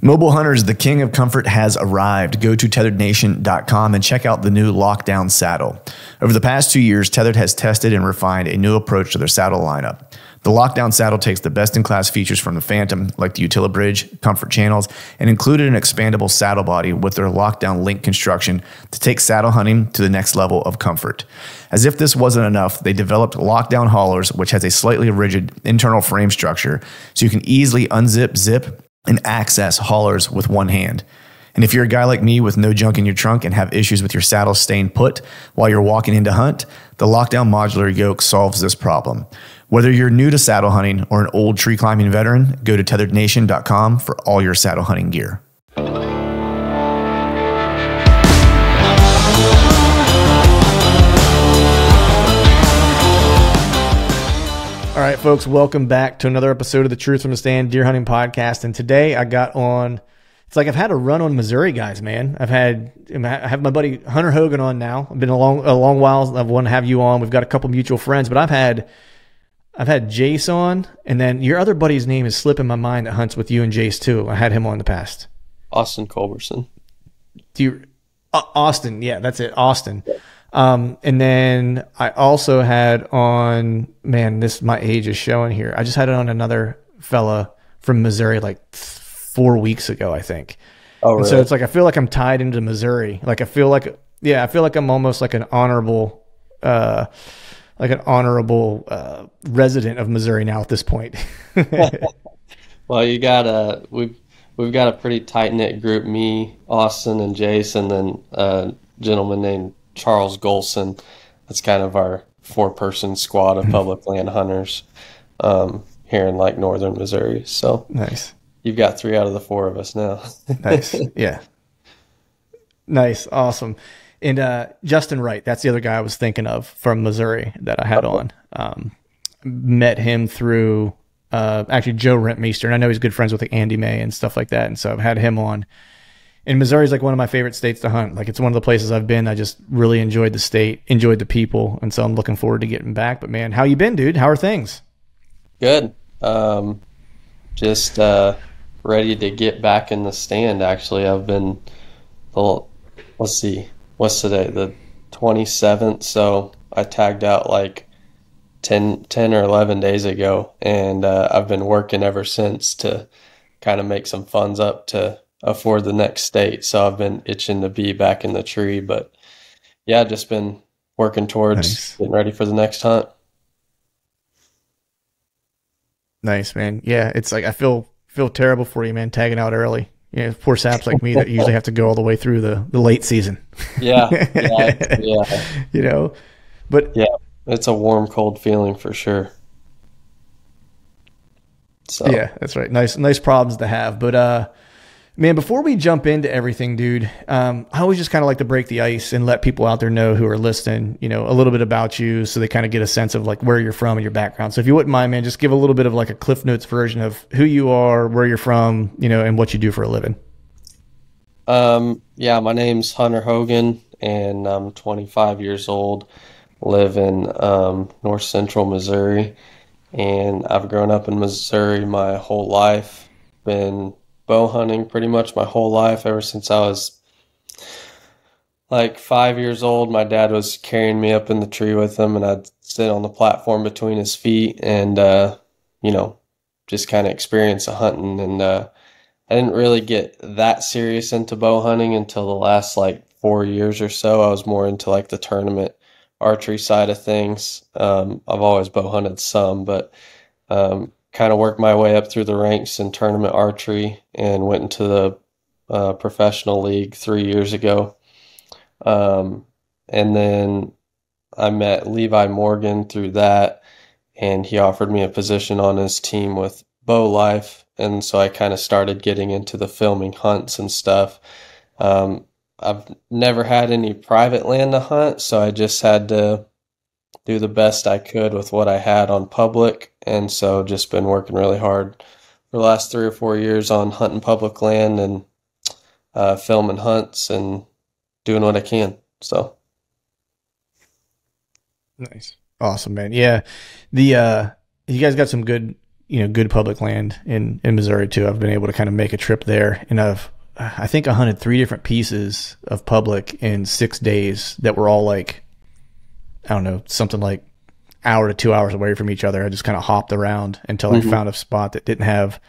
Mobile hunters, the king of comfort has arrived. Go to tetherednation.com and check out the new Lockdown saddle. Over the past 2 years, Tethered has tested and refined a new approach to their saddle lineup. The Lockdown saddle takes the best-in-class features from the Phantom, like the Utilibridge, comfort channels, and included an expandable saddle body with their Lockdown link construction to take saddle hunting to the next level of comfort. As if this wasn't enough, they developed Lockdown haulers, which has a slightly rigid internal frame structure, so you can easily unzip, zip, and access haulers with one hand. And if you're a guy like me with no junk in your trunk and have issues with your saddle staying put while you're walking into hunt, the Lockdown modular yoke solves this problem. Whether you're new to saddle hunting or an old tree climbing veteran, go to tetherednation.com for all your saddle hunting gear. All right, folks, welcome back to another episode of the Truth from the Stand Deer Hunting Podcast. And today I got on, it's like I've had a run on Missouri guys, man. I have my buddy Hunter Hogan on now. I've been a long while. I've wanted to have you on. We've got a couple mutual friends, but I've had Jace on, and then your other buddy's name is slipping my mind that hunts with you and Jace too. I had him on in the past. Austin Culberson. Austin, yeah, that's it, Austin. And then I also had on, man, my age is showing here. I just had it on another fella from Missouri like 4 weeks ago, I think. Oh, really? And so it's like I feel like I'm tied into Missouri. Like I feel like I'm almost like an honorable resident of Missouri now at this point. Well, we've got a pretty tight knit group. Me, Austin, and Jace, and then a gentleman named Charles Golson. That's kind of our 4-person squad of public land hunters here in like northern Missouri. So nice. You've got 3 out of the 4 of us now. Nice. Yeah. Nice. Awesome. And Justin Wright, that's the other guy I was thinking of from Missouri that I had on. Met him through actually Joe Rentmeester, and I know he's good friends with like Andy May and stuff like that. And so I've had him on. And Missouri is like one of my favorite states to hunt. Like it's one of the places I've been. I just really enjoyed the state, enjoyed the people, and so I'm looking forward to getting back. But man, how you been, dude? How are things? Good. Just ready to get back in the stand. Actually, I've been. Let's see, what's today? The 27th. So I tagged out like 10 or 11 days ago, and I've been working ever since to kind of make some funds up to afford the next state. So I've been itching to be back in the tree, but yeah, just been working towards getting ready for the next hunt. Nice, man. Yeah, it's like I feel terrible for you, man, tagging out early. You know, poor saps like me that usually have to go all the way through the late season. Yeah. You know, but yeah, it's a warm, cold feeling for sure. So yeah, that's right. Nice problems to have. But man, before we jump into everything, dude, I always just kind of like to break the ice and let people out there know who are listening, you know, a little bit about you so they kind of get a sense of like where you're from and your background. So if you wouldn't mind, man, just give a little bit of like a Cliff Notes version of who you are, where you're from, you know, and what you do for a living. Yeah, my name's Hunter Hogan, and I'm 25 years old, live in north central Missouri, and I've grown up in Missouri my whole life, been bow hunting pretty much my whole life ever since I was like 5 years old. My dad was carrying me up in the tree with him, and I'd sit on the platform between his feet and you know, just kind of experience the hunting. And I didn't really get that serious into bow hunting until the last like 4 years or so. I was more into like the tournament archery side of things. I've always bow hunted some, but kind of worked my way up through the ranks in tournament archery and went into the professional league 3 years ago. And then I met Levi Morgan through that, and he offered me a position on his team with Bow Life. And so I kind of started getting into the filming hunts and stuff. I've never had any private land to hunt, so I just had to do the best I could with what I had on public. And so just been working really hard for the last 3 or 4 years on hunting public land and filming hunts and doing what I can. So nice. Awesome, man. Yeah. You guys got some good, good public land in Missouri too. I've been able to kind of make a trip there, and I think I hunted 3 different pieces of public in 6 days that were all like, I don't know, something like hour to 2 hours away from each other. I just kind of hopped around until I found a spot that didn't have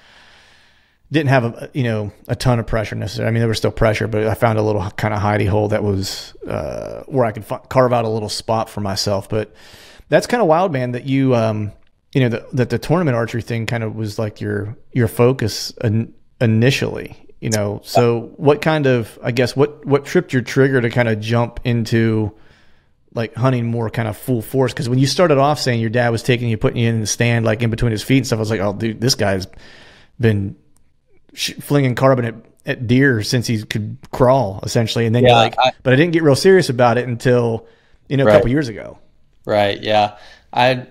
a ton of pressure necessarily. I mean, there was still pressure, but I found a little kind of hidey hole that was where I could carve out a little spot for myself. But that's kind of wild, man, that you that the tournament archery thing kind of was like your focus initially. So what kind of, I guess, what tripped your trigger to kind of jump into like hunting more kind of full force? Because when you started off saying your dad was taking you, putting you in the stand, like in between his feet and stuff, I was like, oh, dude, this guy's been flinging carbon at deer since he could crawl, essentially. And then you're like, but I didn't get real serious about it until, a couple years ago. Right. Yeah. I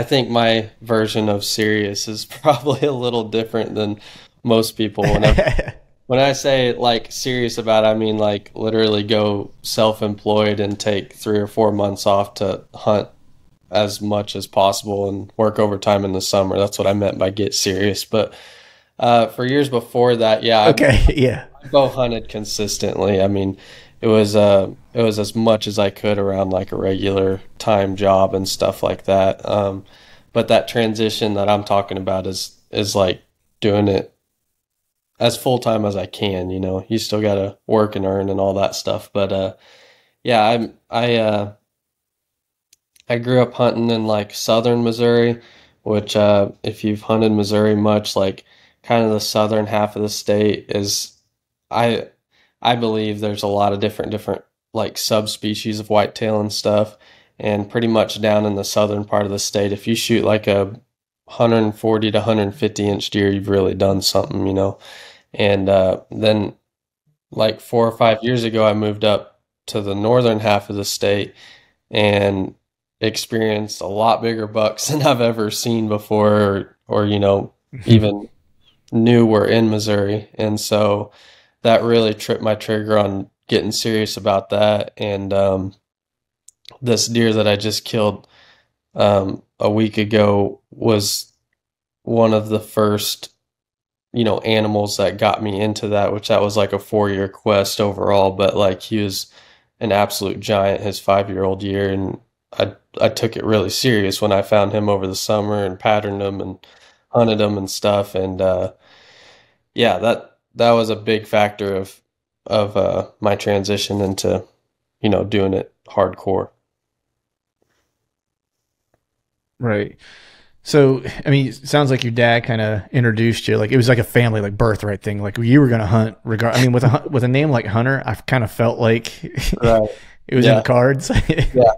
think my version of serious is probably a little different than most people. When I say like serious about it, I mean like literally go self-employed and take 3 or 4 months off to hunt as much as possible and work overtime in the summer. That's what I meant by get serious. But for years before that, I bow hunted consistently. I mean, it was as much as I could around like a regular time job and stuff like that. But that transition that I'm talking about is like doing it as full time as I can. You still got to work and earn and all that stuff. But I grew up hunting in like southern Missouri, which if you've hunted Missouri much, like kind of the southern half of the state is, I believe there's a lot of different like subspecies of whitetail and stuff. And pretty much down in the southern part of the state, if you shoot like a 140 to 150 inch deer, you've really done something, And then like 4 or 5 years ago, I moved up to the northern half of the state and experienced a lot bigger bucks than I've ever seen before or even knew were in Missouri. And so that really tripped my trigger on getting serious about that. And this deer that I just killed a week ago was one of the first animals that got me into that, which that was like a 4-year quest overall, but like he was an absolute giant his 5-year-old year. And I took it really serious when I found him over the summer and patterned him and hunted him and stuff. And that was a big factor of my transition into, doing it hardcore. Right. So, I mean, it sounds like your dad kind of introduced you, like it was like a family, like birthright thing. Like you were going to hunt I mean, with a name like Hunter, I kind of felt like right. It was in the cards. Yeah,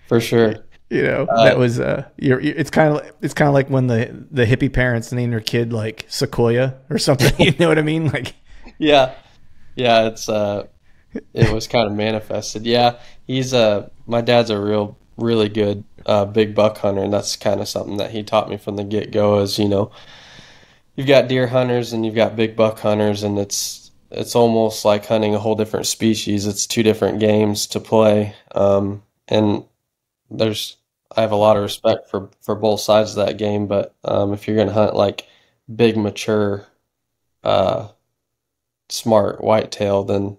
for sure. That was, it's kind of like when the hippie parents name their kid like Sequoia or something. You know what I mean? Like, yeah. It's, it was kind of manifested. Yeah. He's, my dad's a really good big buck hunter, and that's kind of something that he taught me from the get-go is, you've got deer hunters and you've got big buck hunters, and it's almost like hunting a whole different species. It's 2 different games to play. And I have a lot of respect for both sides of that game, but if you're going to hunt like big, mature, smart whitetail, then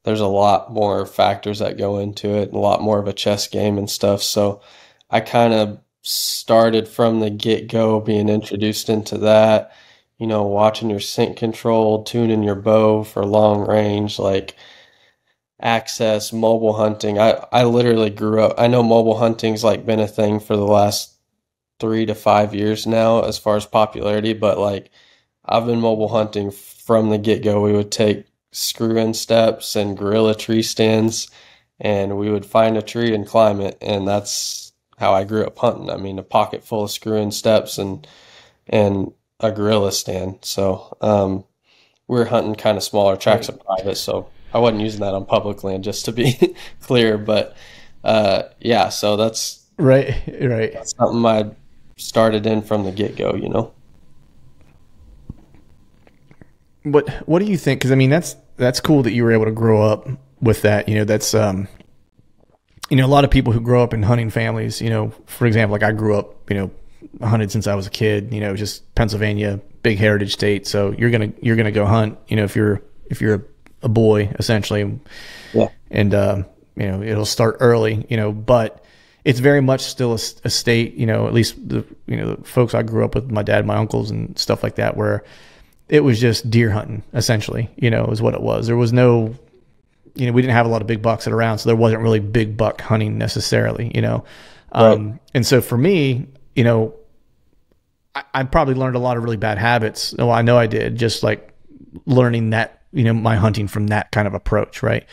there's a lot more factors that go into it and a lot more of a chess game and stuff. So I kind of started from the get-go being introduced into that, watching your scent control, tuning your bow for long range, like access, mobile hunting. I literally grew up, I know mobile hunting's like been a thing for the last 3 to 5 years now as far as popularity, but like I've been mobile hunting from the get-go. We would take screw-in steps and gorilla tree stands, and we would find a tree and climb it, and that's how I grew up hunting. I mean, a pocket full of screw-in steps and a gorilla stand. So we were hunting kind of smaller tracts of private, so I wasn't using that on public land, just to be clear. But so that's right. That's something I started in from the get-go. What do you think? Because I mean, that's cool that you were able to grow up with that. That's a lot of people who grow up in hunting families. For example, like I grew up, hunted since I was a kid. Just Pennsylvania, big heritage state. So you're gonna go hunt. If you're a boy essentially, Yeah. and it'll start early. But it's very much still a state. At least the folks I grew up with, my dad, my uncles, and stuff like that, where it was just deer hunting essentially. Is what it was. There was no. We didn't have a lot of big bucks around, so there wasn't really big buck hunting necessarily, Right. And so for me, I probably learned a lot of really bad habits. Well, I know I did, just like learning that, my hunting from that kind of approach. Right.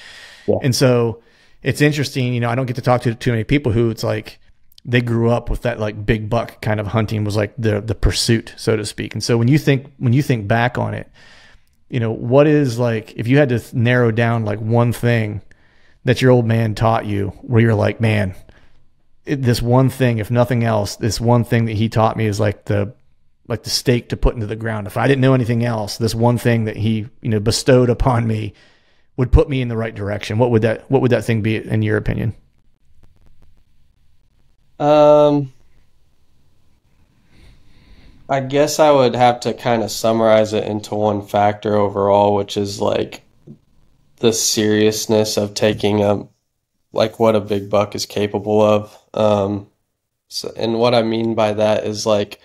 Yeah. And so it's interesting, I don't get to talk to too many people who it's like they grew up with that like big buck kind of hunting was like the pursuit, so to speak. And so when you think back on it, what is like, if you had to narrow down like one thing that your old man taught you where you're like, man, this one thing, if nothing else, this one thing that he taught me is like the stake to put into the ground. If I didn't know anything else, this one thing that he, bestowed upon me would put me in the right direction. What would that thing be in your opinion? I guess I would have to kind of summarize it into one factor overall, which is like the seriousness of taking like what a big buck is capable of. And what I mean by that is like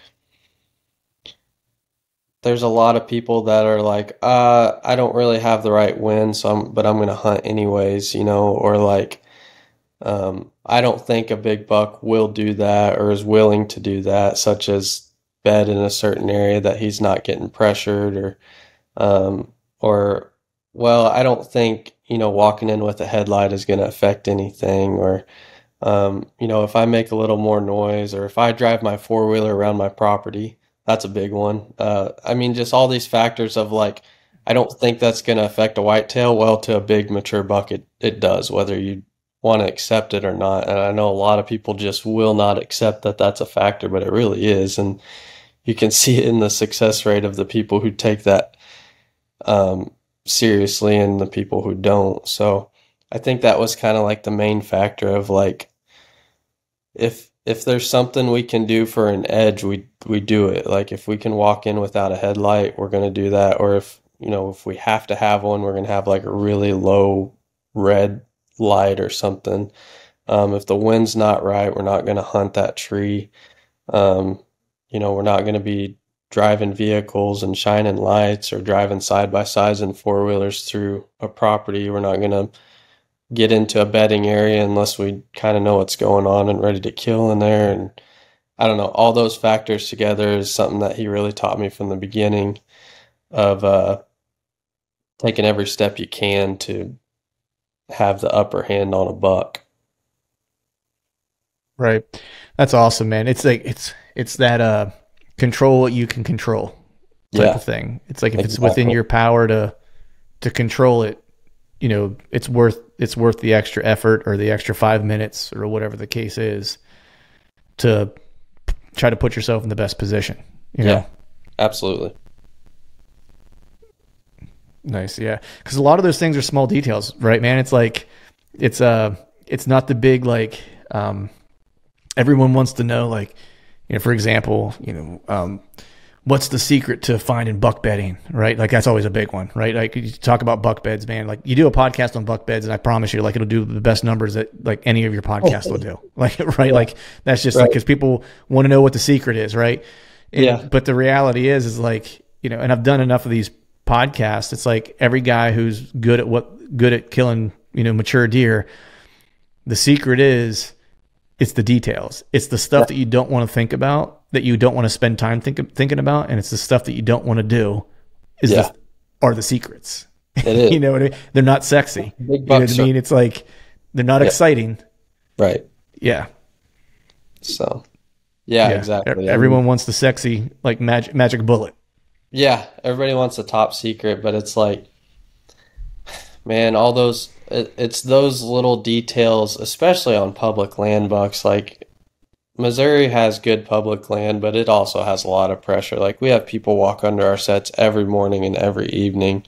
there's a lot of people that are like, I don't really have the right wind, but I'm gonna hunt anyways, or like, I don't think a big buck will do that or is willing to do that, such as bed in a certain area that he's not getting pressured or well, I don't think, walking in with a headlight is going to affect anything or, if I make a little more noise or if I drive my four-wheeler around my property, that's a big one. I mean, just all these factors of like, I don't think that's going to affect a whitetail. Well, to a big mature buck, it does, whether you want to accept it or not. And I know a lot of people just will not accept that that's a factor, but it really is. And you can see it in the success rate of the people who take that seriously and the people who don't. So I think that was kind of like the main factor of like, if there's something we can do for an edge, we do it. Like if we can walk in without a headlight, we're going to do that. Or if we have to have one, we're going to have like a really low red light or something. If the wind's not right, we're not going to hunt that tree. We're not going to be driving vehicles and shining lights or driving side by sides and four-wheelers through a property. We're not going to get into a bedding area unless we kind of know what's going on and ready to kill in there. And I don't know, all those factors together is something that he really taught me from the beginning of taking every step you can to have the upper hand on a buck. Right. That's awesome, man. It's like, it's that, control what you can control type of thing. It's like, if it's within your power to control it, it's worth the extra effort or the extra 5 minutes or whatever the case is to try to put yourself in the best position, you know? Absolutely. Nice. Yeah. Cause a lot of those things are small details, right, man? It's like, it's not the big, like, everyone wants to know, like, for example, what's the secret to finding buck bedding, right? Like that's always a big one, right? Like you talk about buck beds, man, like you do a podcast on buck beds and I promise you, like it'll do the best numbers that like any of your podcasts will do. Like, right. Like that's just like, cause people want to know what the secret is. Right. But the reality is like, and I've done enough of these podcasts. It's like every guy who's good at killing, mature deer. The secret is it's the details. It's the stuff that you don't want to think about, that you don't want to spend time thinking about, and it's the stuff that you don't want to do are the secrets. It is. You know what I mean? They're not sexy. Big you know what I mean? It's like they're not exciting. Right. Yeah. So, exactly. Everyone wants the sexy, like magic bullet. Yeah, everybody wants the top secret, but it's like, man, all those it's those little details, especially on public land bucks. Like Missouri has good public land, but it also has a lot of pressure. Like we have people walk under our sets every morning and every evening,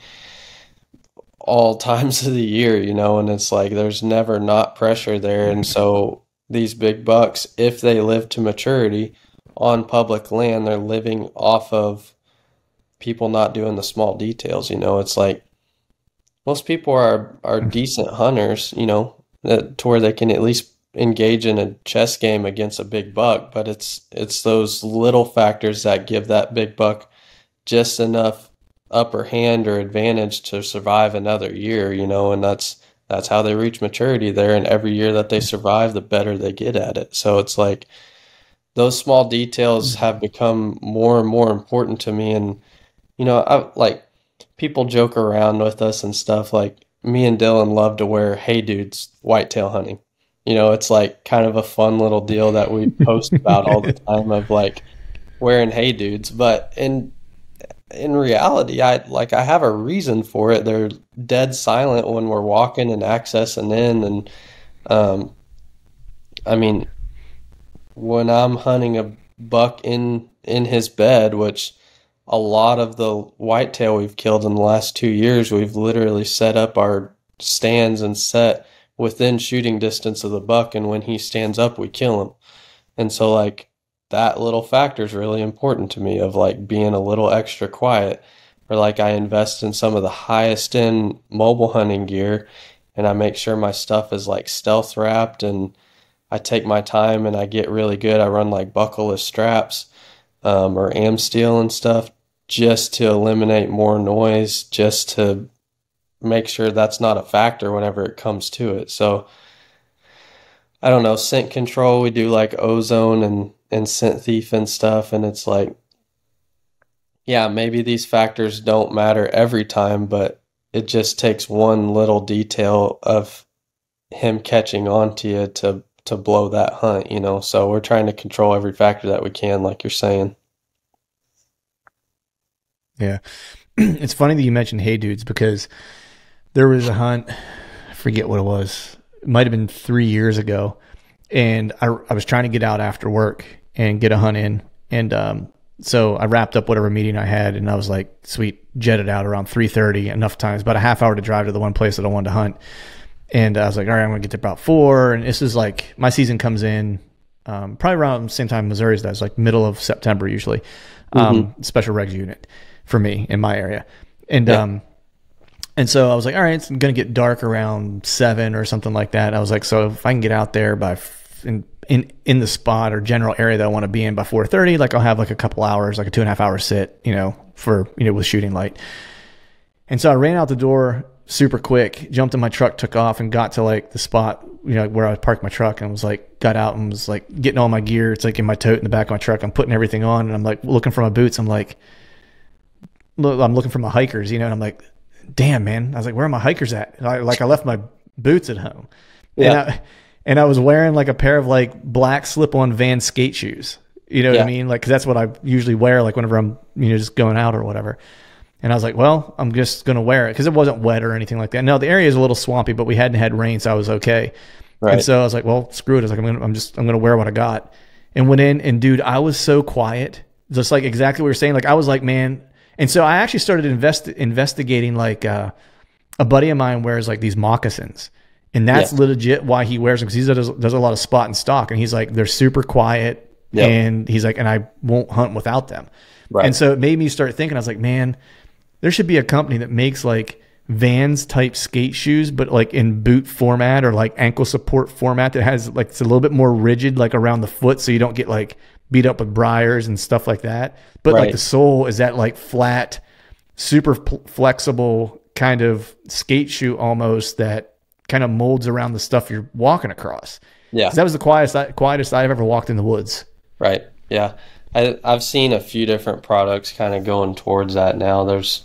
all times of the year, and it's like there's never not pressure there. And so these big bucks, if they live to maturity, on public land. They're living off of people not doing the small details. It's like most people are decent hunters, to where they can at least engage in a chess game against a big buck, but it's those little factors that give that big buck just enough upper hand or advantage to survive another year, and that's how they reach maturity there. And every year that they survive, the better they get at it. So it's like those small details have become more and more important to me. And I like people joke around with us and stuff. Like me and Dylan love to wear "Hey Dudes" whitetail hunting. It's like kind of a fun little deal that we post about all the time of like wearing "Hey Dudes," but in reality, I have a reason for it. They're dead silent when we're walking and accessing in, and um, I mean, when I'm hunting a buck in his bed, which a lot of the whitetail we've killed in the last 2 years, we've literally set up our stands and set within shooting distance of the buck, and when he stands up, we kill him. And so like that little factor is really important to me of like being a little extra quiet, or like I invest in some of the highest end mobile hunting gear, and I make sure my stuff is like stealth wrapped, and I take my time and I get really good. I run like buckleless straps, or am steel and stuff, just to eliminate more noise, just to make sure that's not a factor whenever it comes to it. So I don't know, scent control, we do like ozone and scent thief and stuff, and it's like, yeah, maybe these factors don't matter every time, but it just takes one little detail of him catching on to you to blow that hunt. So we're trying to control every factor that we can, like you're saying. Yeah. It's funny that you mentioned "Hey Dudes" because there was a hunt, I forget what it was. It might have been 3 years ago. And I was trying to get out after work and get a hunt in. And so I wrapped up whatever meeting I had, and I was like, sweet, jetted out around 3:30, enough time. It's about a half hour to drive to the one place that I wanted to hunt. And I was like, all right, I'm going to get there about 4. And this is like, my season comes in probably around the same time Missouri's does, like middle of September usually. Special regs unit for me in my area. And Yeah. and so I was like, all right, it's going to get dark around 7 or something like that. I was like, so if I can get out there by in the spot or general area that I want to be in by 4:30, like I'll have like a couple hours, like a 2.5 hour sit, for, with shooting light. And so I ran out the door super quick, jumped in my truck, took off, and got to like the spot, where I parked my truck, and was like, got out and was like getting all my gear. It's like in my tote in the back of my truck. I'm putting everything on, and I'm like looking for my boots. I'm like, I'm looking for my hikers, and I'm like, damn, man. I was like, where are my hikers at? I left my boots at home. Yeah. And I was wearing like a pair of like black slip-on Van skate shoes. You know what I mean? Like, 'cause that's what I usually wear, like whenever I'm, just going out or whatever. And I was like, well, I'm just going to wear it, because it wasn't wet or anything like that. No, the area is a little swampy, but we hadn't had rain, so I was okay. Right. And so I was like, well, screw it. I was like, I'm going to wear what I got. And went in, and dude, I was so quiet. Just like exactly what you're saying. Like I was like, man. And so I actually started investigating, like a buddy of mine wears like these moccasins. And that's legit why he wears them, because he does a lot of spot and stalk. And he's like, they're super quiet. Yep. And he's like, and I won't hunt without them. Right. And so it made me start thinking, I was like, man, there should be a company that makes like Vans type skate shoes, but like in boot format or like ankle support format that has like, it's a little bit more rigid, like around the foot, so you don't get like beat up with briars and stuff like that. But like the sole is that like flat, super flexible kind of skate shoe almost, that kind of molds around the stuff you're walking across. Yeah. That was the quietest I've ever walked in the woods. Right. Yeah. I've seen a few different products kind of going towards that now. There's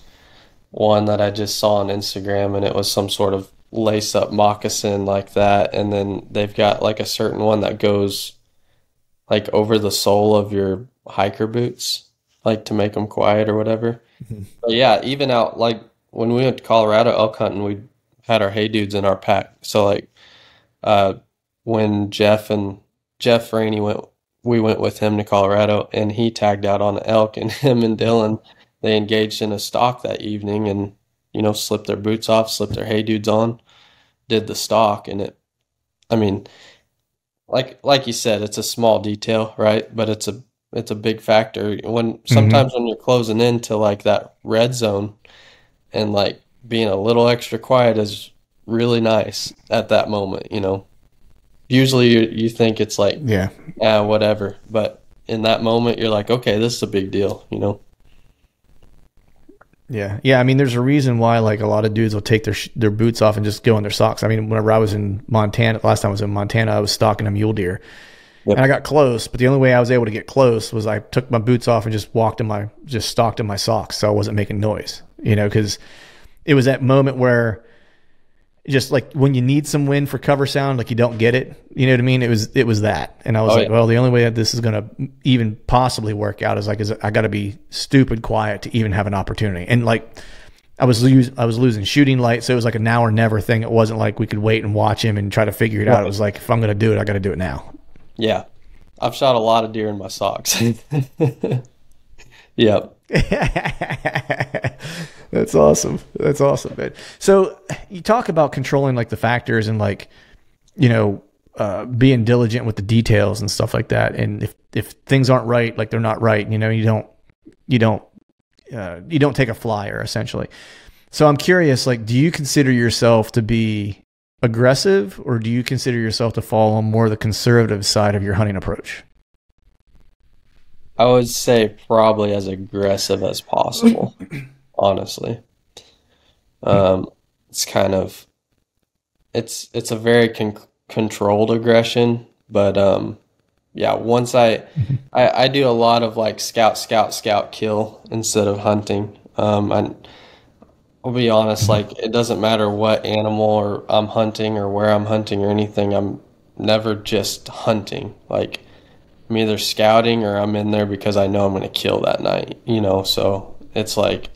one that I just saw on Instagram, and it was some sort of lace up moccasin like that. And then they've got like a certain one that goes like over the sole of your hiker boots, like to make them quiet or whatever. Mm-hmm. But yeah, even out like when we went to Colorado elk hunting, we had our Hey Dudes in our pack. So like when Jeff Rainey we went with him to Colorado, and he tagged out on an elk, and him and Dylan, they engaged in a stalk that evening, and slipped their boots off, slipped their Hey Dudes on, did the stalk. And I mean, like you said, it's a small detail, right? But it's a it's a big factor. When Hmm. sometimes when you're closing into like that red zone and like being a little extra quiet is really nice at that moment, you know. Usually you think it's like, Yeah. ah, whatever, but in that moment you're like, okay, this is a big deal, you know. Yeah, yeah. I mean, there's a reason why like a lot of dudes will take their boots off and just go in their socks. I mean, whenever I was in Montana, last time I was in Montana, I was stalking a mule deer, and Yep. I got close. But the only way I was able to get close was I took my boots off and just stalked in my socks, so I wasn't making noise. You know, because it was that moment where just like when you need some wind for cover sound, like you don't get it. You know what I mean? It was that, and I was Oh like, yeah. well, the only way that this is going to even possibly work out is I got to be stupid quiet to even have an opportunity. And like I was losing shooting light, so it was like a now or never thing. It wasn't like we could wait and watch him and try to figure it out. It Right. was like if I'm going to do it, I got to do it now. Yeah. I've shot a lot of deer in my socks. Yep. That's awesome. That's awesome, man. So you talk about controlling like the factors and like you know being diligent with the details and stuff like that. And if things aren't right, like they're not right. You know, you don't you don't take a flyer essentially. So I'm curious, like, do you consider yourself to be aggressive, or do you consider yourself to fall on more the conservative side of your hunting approach? I would say probably as aggressive as possible, honestly. Um, it's kind of it's a very controlled aggression, but yeah, once I do a lot of like scout, scout, scout, kill instead of hunting. I'll be honest, like it doesn't matter what animal or I'm hunting or where I'm hunting or anything. I'm never just hunting. Like I'm either scouting or I'm in there because I know I'm going to kill that night, you know? So it's like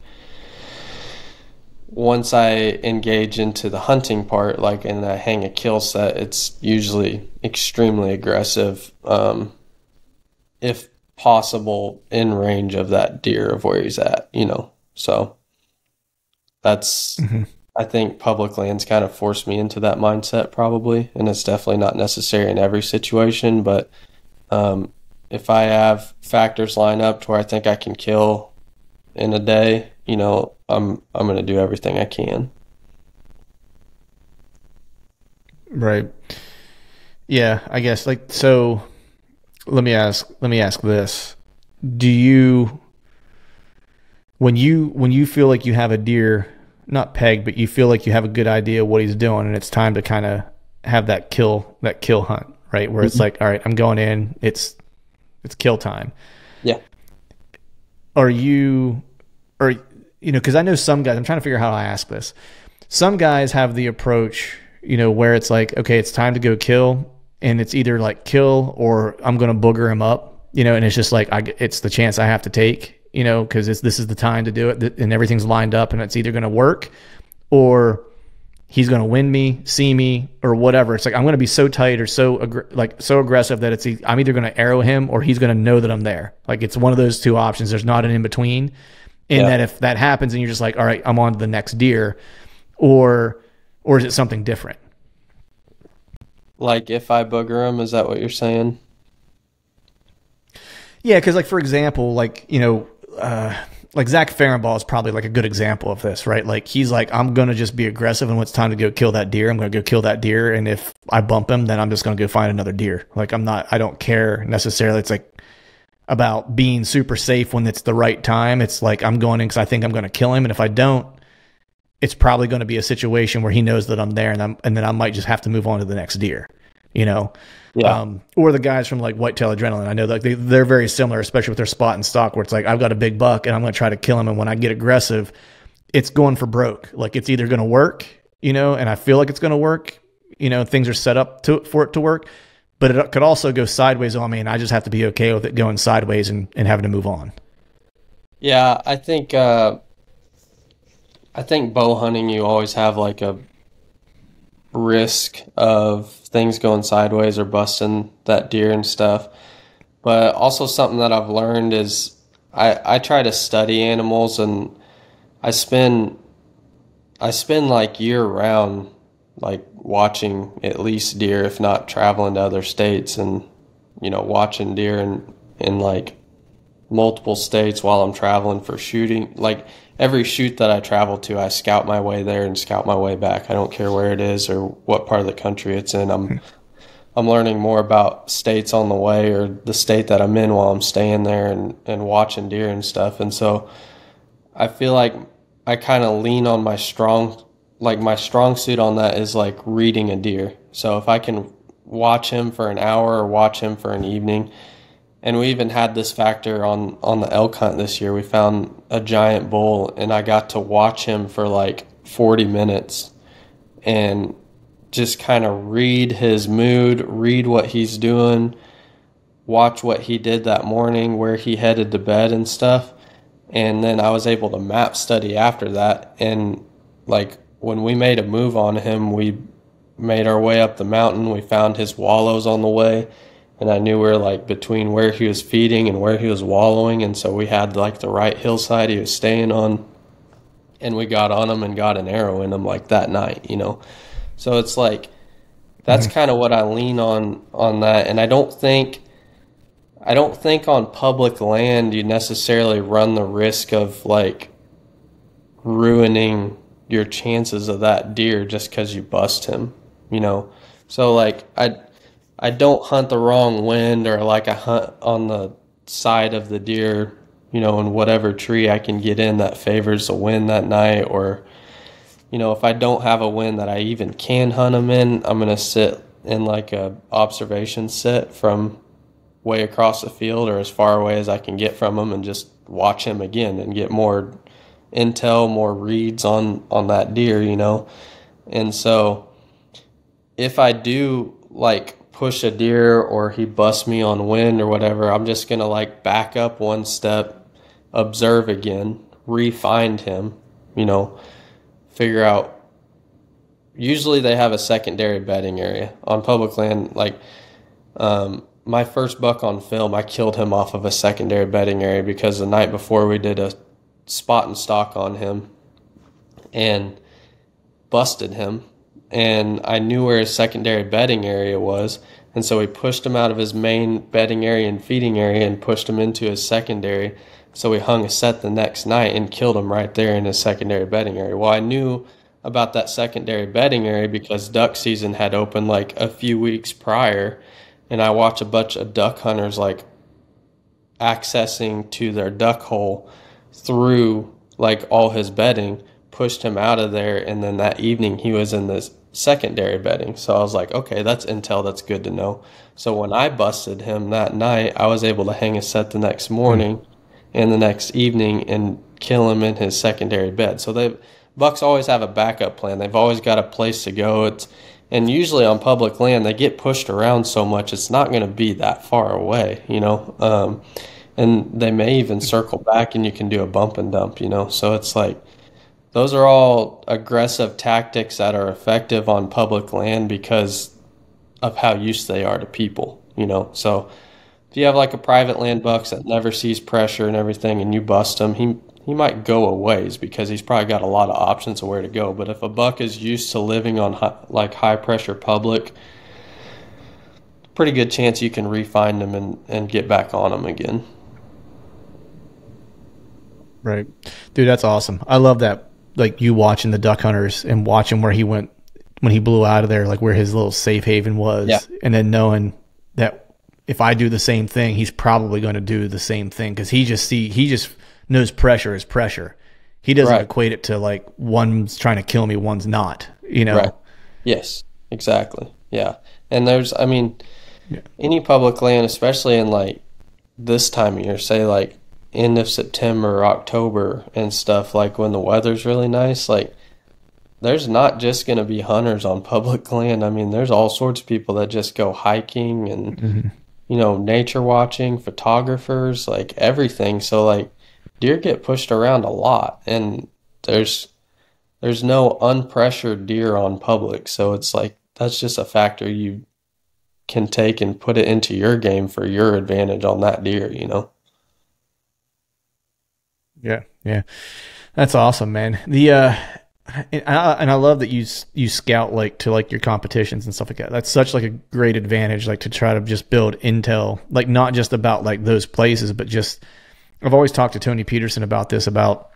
once I engage into the hunting part, like and I hang a kill set, it's usually extremely aggressive, if possible in range of that deer of where he's at, you know? So that's, Mm-hmm. I think public lands kind of forced me into that mindset probably, and it's definitely not necessary in every situation, but um, if I have factors line up to where I think I can kill in a day, you know, I'm gonna do everything I can. Right. Yeah, I guess like so. Let me ask this: Do you when you feel like you have a deer not pegged, but you feel like you have a good idea what he's doing, and it's time to kind of have that kill hunt, right? Where it's Mhm. like, all right, I'm going in. It's kill time. Yeah. Are you or you know? Because I know some guys. I'm trying to figure out how I ask this. Some guys have the approach, you know, where it's like, okay, it's time to go kill, and it's either like kill or I'm going to booger him up, you know, and it's just like it's the chance I have to take, you know, because this is the time to do it, and everything's lined up, and it's either going to work or he's going to win me, see me, or whatever. It's like I'm going to be so tight or so aggressive that I'm either going to arrow him or he's going to know that I'm there. Like it's one of those two options. There's not an in between. In Yeah. that if that happens and you're just like, all right, I'm on to the next deer, or is it something different? Like if I booger him, is that what you're saying? Yeah, because like for example, like like Zach Farrenball is probably like a good example of this, right? Like he's like, I'm gonna just be aggressive, and when it's time to go kill that deer, I'm gonna go kill that deer, and if I bump him, then I'm just gonna go find another deer. Like I don't care necessarily. It's like about being super safe when it's the right time. It's like I'm going in because I think I'm gonna kill him, and if I don't, it's probably going to be a situation where he knows that I'm there, and then I might just have to move on to the next deer, you know. Yeah. Or the guys from like Whitetail Adrenaline. I know that they're very similar, especially with their spot and stock, where it's like I've got a big buck and I'm going to try to kill him, and when I get aggressive, it's going for broke. Like it's either going to work, you know, and I feel like it's going to work, you know, things are set up for it to work, but it could also go sideways on me, and I just have to be okay with it going sideways and having to move on. Yeah, I think bow hunting you always have like a risk of things going sideways or busting that deer and stuff. But also something that I've learned is I try to study animals, and I spend I spend like year round like watching at least deer, if not traveling to other states and you know watching deer and like multiple states while I'm traveling for shooting. Like every shoot that I travel to, I scout my way there and scout my way back. I don't care where it is or what part of the country it's in. I'm learning more about states on the way or the state that I'm in while I'm staying there and watching deer and stuff. And so I feel like I kind of lean on my strong suit on that is like reading a deer. So if I can watch him for an hour or watch him for an evening, and we even had this factor on the elk hunt this year. We found a giant bull, and I got to watch him for like 40 minutes and just kind of read his mood, read what he's doing, watch what he did that morning, where he headed to bed and stuff. And then I was able to map study after that. And like when we made a move on him, we made our way up the mountain. We found his wallows on the way. And I knew we were like between where he was feeding and where he was wallowing. And so we had like the right hillside he was staying on. And we got on him and got an arrow in him like that night, you know. So it's like, that's kind of what I lean on that. And I don't think on public land you necessarily run the risk of like ruining your chances of that deer just because you bust him, you know. So like I don't hunt the wrong wind, or like I hunt on the side of the deer, you know, in whatever tree I can get in that favors the wind that night. Or, you know, if I don't have a wind that I even can hunt them in, I'm going to sit in like a observation sit from way across the field or as far away as I can get from him and just watch him again and get more intel, more reads on that deer, you know. And so if I do like push a deer or he busts me on wind or whatever, I'm just going to like back up one step, observe again, re-find him, you know, figure out. Usually they have a secondary bedding area on public land. Like my first buck on film, I killed him off of a secondary bedding area because the night before we did a spot and stalk on him and busted him. And I knew where his secondary bedding area was. And so we pushed him out of his main bedding area and feeding area and pushed him into his secondary. So we hung a set the next night and killed him right there in his secondary bedding area. Well, I knew about that secondary bedding area because duck season had opened like a few weeks prior. And I watched a bunch of duck hunters like accessing to their duck hole through like all his bedding, pushed him out of there, and then that evening he was in this secondary bedding. So I was like, okay, that's intel, that's good to know. So when I busted him that night, I was able to hang a set the next morning and the next evening and kill him in his secondary bed. So bucks always have a backup plan. They've always got a place to go. And usually on public land, they get pushed around so much, it's not going to be that far away, you know. And they may even circle back and you can do a bump and dump, you know. So it's like, those are all aggressive tactics that are effective on public land because of how used they are to people, you know. So if you have like a private land buck that never sees pressure and everything and you bust him, he might go a ways because he's probably got a lot of options of where to go. But if a buck is used to living on high pressure public, pretty good chance you can re-find him and get back on him again. Right. Dude, that's awesome. I love that. Like you watching the duck hunters and watching where he went when he blew out of there, like where his little safe haven was. Yeah. And then knowing that if I do the same thing, he's probably going to do the same thing. Cause he just knows pressure is pressure. He doesn't equate it to like one's trying to kill me, one's not, you know? Right. Yes, exactly. Yeah. And any public land, especially in like this time of year, say like end of September or October and stuff, like when the weather's really nice, like there's not just going to be hunters on public land. I mean, there's all sorts of people that just go hiking and, you know, nature watching, photographers, like everything. So like deer get pushed around a lot and there's no unpressured deer on public. So it's like, that's just a factor you can take and put it into your game for your advantage on that deer, you know? Yeah. That's awesome, man. And I love that you scout like to like your competitions and stuff like that. That's such like a great advantage, like to try to just build intel, like not just about like those places, but just I've always talked to Tony Peterson about this, about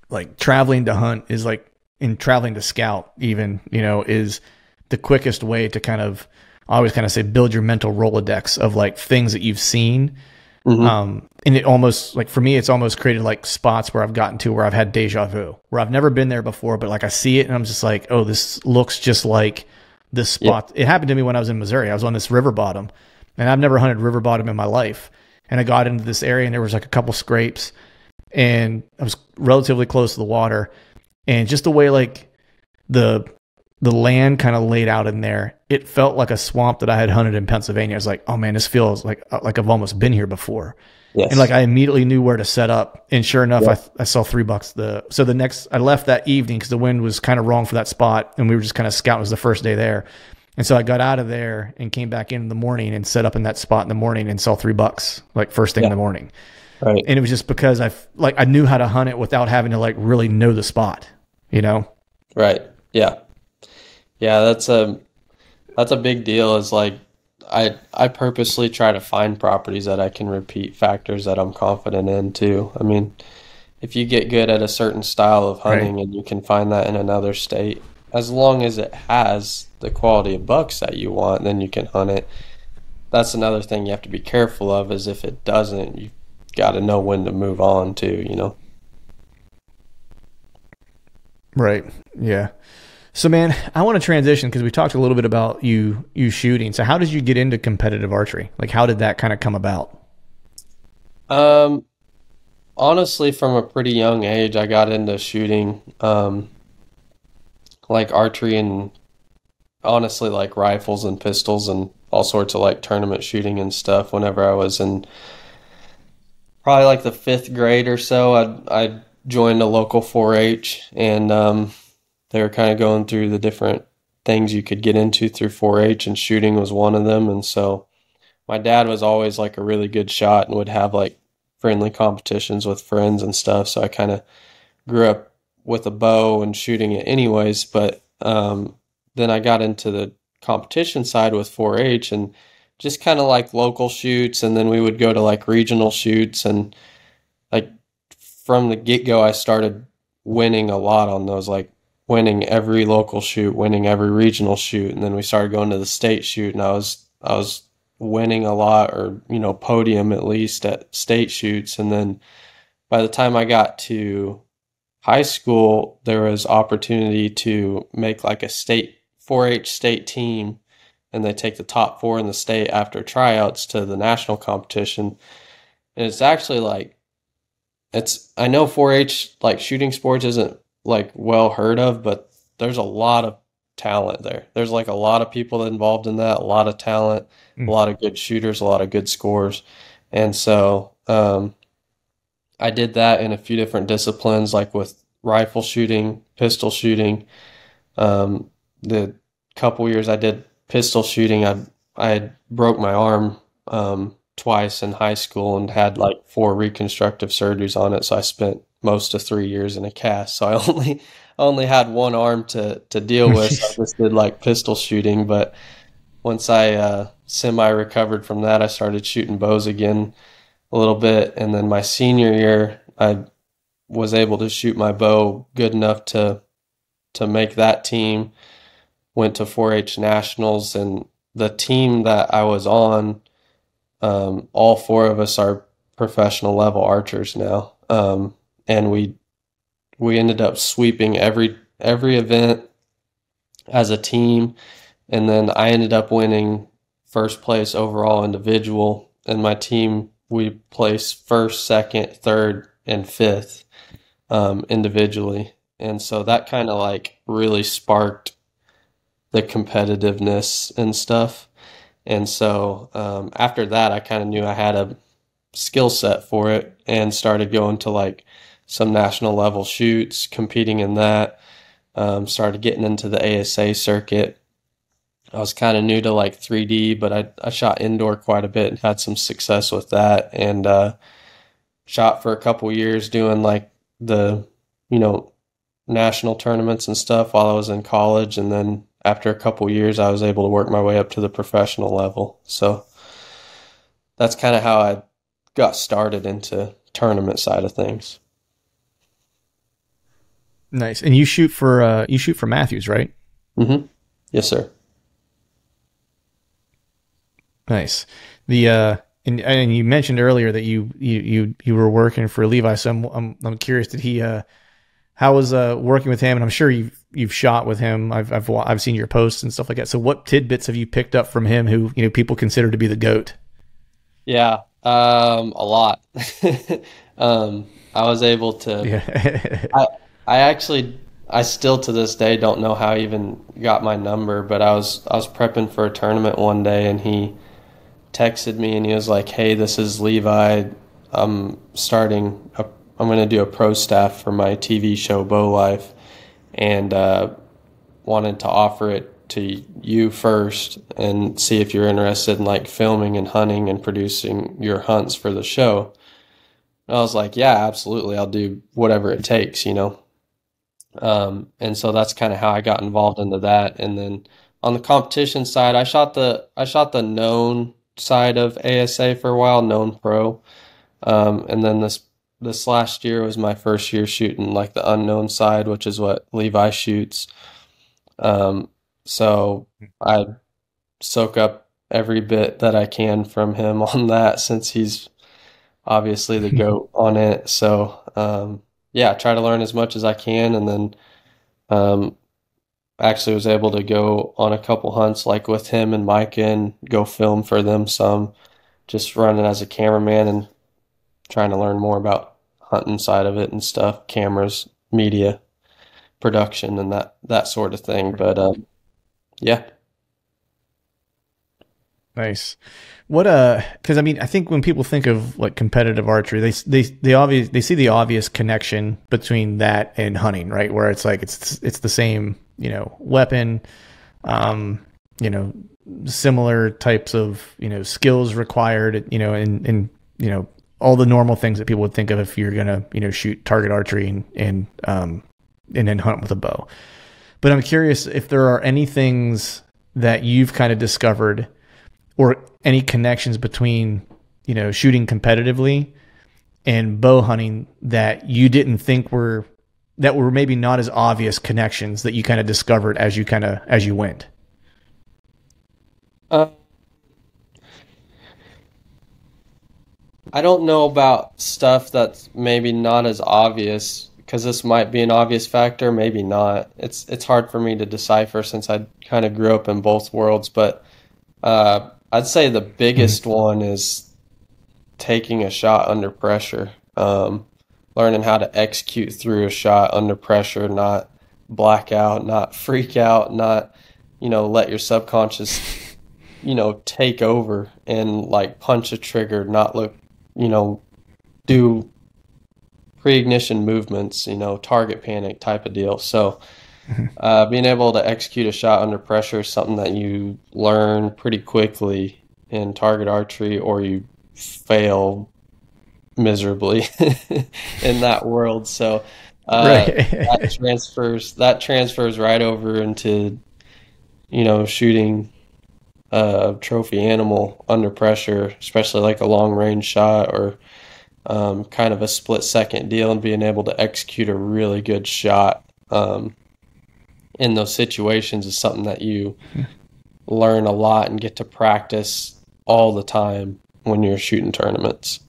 like traveling to hunt is like, in traveling to scout even, is the quickest way to kind of, I always kind of say, build your mental Rolodex of like things that you've seen. And it almost, like for me, it's almost created like spots where I've gotten to where I've had deja vu, where I've never been there before, but like I see it and I'm just like, oh, this looks just like this spot. It happened to me when I was in Missouri. I was on this river bottom, and I've never hunted river bottom in my life. And I got into this area and there was like a couple scrapes, and I was relatively close to the water, and just the way like the land kind of laid out in there, it felt like a swamp that I had hunted in Pennsylvania. I was like, oh man, this feels like I've almost been here before. Yes. And like I immediately knew where to set up. And sure enough, I saw $3. So the next, I left that evening because the wind was kind of wrong for that spot, and we were just kind of scouting. It was the first day there. And so I got out of there and came back in the morning and set up in that spot in the morning and saw $3 like first thing in the morning. Right. And it was just because I knew how to hunt it without having to like really know the spot, Right. Yeah. Yeah. That's a big deal, is like, I purposely try to find properties that I can repeat, factors that I'm confident in too. I mean, if you get good at a certain style of hunting and you can find that in another state, as long as it has the quality of bucks that you want, then you can hunt it. That's another thing you have to be careful of, is if it doesn't, you've got to know when to move on too, Right. Yeah. So, man, I want to transition because we talked a little bit about you shooting. So how did you get into competitive archery? Like, how did that kind of come about? Honestly, from a pretty young age, I got into shooting, like archery, and honestly, like rifles and pistols and all sorts of like tournament shooting and stuff. Whenever I was in probably like the 5th grade or so, I joined a local 4-H, and they were kind of going through the different things you could get into through 4-H, and shooting was one of them. And so my dad was always like a really good shot and would have like friendly competitions with friends and stuff. So I kind of grew up with a bow and shooting it anyways. But then I got into the competition side with 4-H, and just kind of like local shoots. And then we would go to like regional shoots, and like from the get-go, I started winning a lot on those, like winning every local shoot, winning every regional shoot. And then we started going to the state shoot, and I was winning a lot, or, podium at least at state shoots. And then by the time I got to high school, there was opportunity to make like a state 4-H state team, and they take the top 4 in the state after tryouts to the national competition. And it's actually like, I know 4-H like shooting sports isn't like well heard of, but there's a lot of talent there. There's like a lot of people involved in that, a lot of talent, a lot of good shooters, a lot of good scores. And so I did that in a few different disciplines, like with rifle shooting, pistol shooting. The couple years I did pistol shooting, I broke my arm twice in high school and had like 4 reconstructive surgeries on it. So I spent most of 3 years in a cast. So I only had one arm to deal with. So I just did like pistol shooting. But once I semi-recovered from that, I started shooting bows again a little bit. And then my senior year, I was able to shoot my bow good enough to make that team. Went to 4-H nationals, and the team that I was on, all 4 of us are professional level archers now. And we ended up sweeping every event as a team. And then I ended up winning first place overall individual. And my team, we placed 1st, 2nd, 3rd, and 5th individually. And so that kind of like really sparked the competitiveness and stuff. And so after that, I kind of knew I had a skill set for it, and started going to like some national level shoots, competing in that. Started getting into the ASA circuit. I was kind of new to like 3D, but I shot indoor quite a bit and had some success with that, and shot for a couple years doing like the, national tournaments and stuff while I was in college. And then after a couple years, I was able to work my way up to the professional level. So that's kind of how I got started into tournament side of things. Nice. And you shoot for Matthews, right? Hmm. Yes, sir. Nice. The and you mentioned earlier that you were working for Levi, so I'm curious. Did he how was working with him? And I'm sure you've shot with him. I've seen your posts and stuff like that. So what tidbits have you picked up from him, who people consider to be the GOAT? Yeah, a lot. I was able to. Yeah. I I actually I still to this day don't know how I even got my number, but I was prepping for a tournament one day and he texted me and he was like, "Hey, this is Levi. I'm starting a, I'm going to do a pro staff for my TV show Bow Life and wanted to offer it to you first and see if you're interested in like filming and hunting and producing your hunts for the show." And I was like, "Yeah, absolutely. I'll do whatever it takes." And so that's kind of how I got involved into that. And then on the competition side, I shot the known side of ASA for a while, known pro. And then this last year was my first year shooting like the unknown side, which is what Levi shoots. So I soak up every bit that I can from him on that since he's obviously the GOAT on it. So yeah, try to learn as much as I can, and then um, actually was able to go on a couple hunts like with him and Micah and go film for them some, just running as a cameraman and trying to learn more about hunting side of it and stuff, cameras, media, production, and that sort of thing. But yeah. Nice. What because I mean, I think when people think of like competitive archery, they see the obvious connection between that and hunting, right? Where it's like it's the same, weapon, um, you know, similar types of, skills required, and all the normal things that people would think of if you're gonna, shoot target archery and then hunt with a bow. But I'm curious if there are any things that you've kind of discovered or any connections between, shooting competitively and bow hunting that you didn't think that were maybe not as obvious connections that you kind of discovered as you went. Uh, I don't know about stuff that's maybe not as obvious because this might be an obvious factor, maybe not. It's hard for me to decipher since I kind of grew up in both worlds, but I'd say the Mhm. biggest one is taking a shot under pressure. Learning how to execute through a shot under pressure, not black out, not freak out, not, let your subconscious, take over and like punch a trigger, not look, you know, do pre-ignition movements, target panic type of deal. So, being able to execute a shot under pressure is something that you learn pretty quickly in target archery, or you fail miserably in that world. So that Right. transfers right over into shooting a trophy animal under pressure, especially like a long range shot or kind of a split second deal, and being able to execute a really good shot in those situations is something that you learn a lot and get to practice all the time when you're shooting tournaments.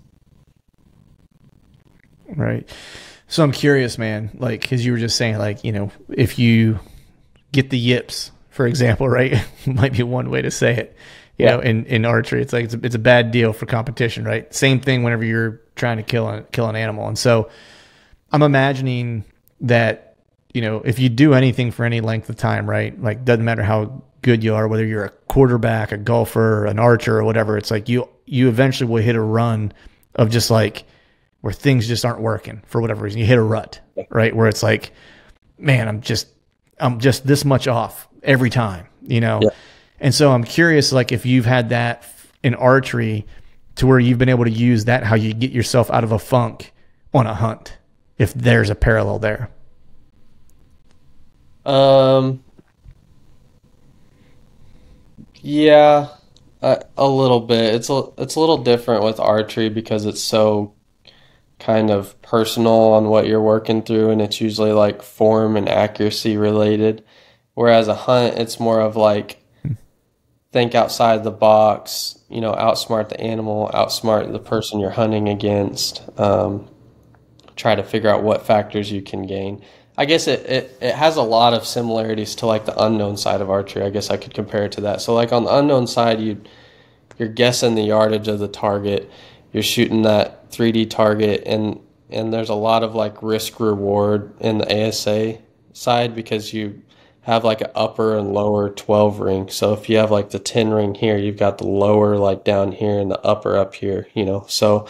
Right. So I'm curious, man, like, cause you were just saying like, if you get the yips, for example, right? Might be one way to say it. Yeah. In archery, it's like it's a bad deal for competition, right? Same thing whenever you're trying to kill an animal. And so I'm imagining that, if you do anything for any length of time, right? Like doesn't matter how good you are, whether you're a quarterback, a golfer, an archer or whatever, it's like you eventually will hit a run of just like where things just aren't working for whatever reason. You hit a rut, right? Where it's like, man, I'm just this much off every time. Yeah. And so I'm curious, like if you've had that in archery to where you've been able to use that, how you get yourself out of a funk on a hunt, if there's a parallel there. Um, yeah, a little bit. It's a little different with archery because it's so kind of personal on what you're working through, and it's usually like form and accuracy related. Whereas a hunt, it's more of like think outside the box, outsmart the animal, outsmart the person you're hunting against, try to figure out what factors you can gain. I guess it has a lot of similarities to like the unknown side of archery. I guess I could compare it to that. So like on the unknown side, you're guessing the yardage of the target, you're shooting that 3D target, and there's a lot of like risk reward in the ASA side because you have like an upper and lower 12 ring. So if you have like the 10 ring here, you've got the lower like down here and the upper up here, So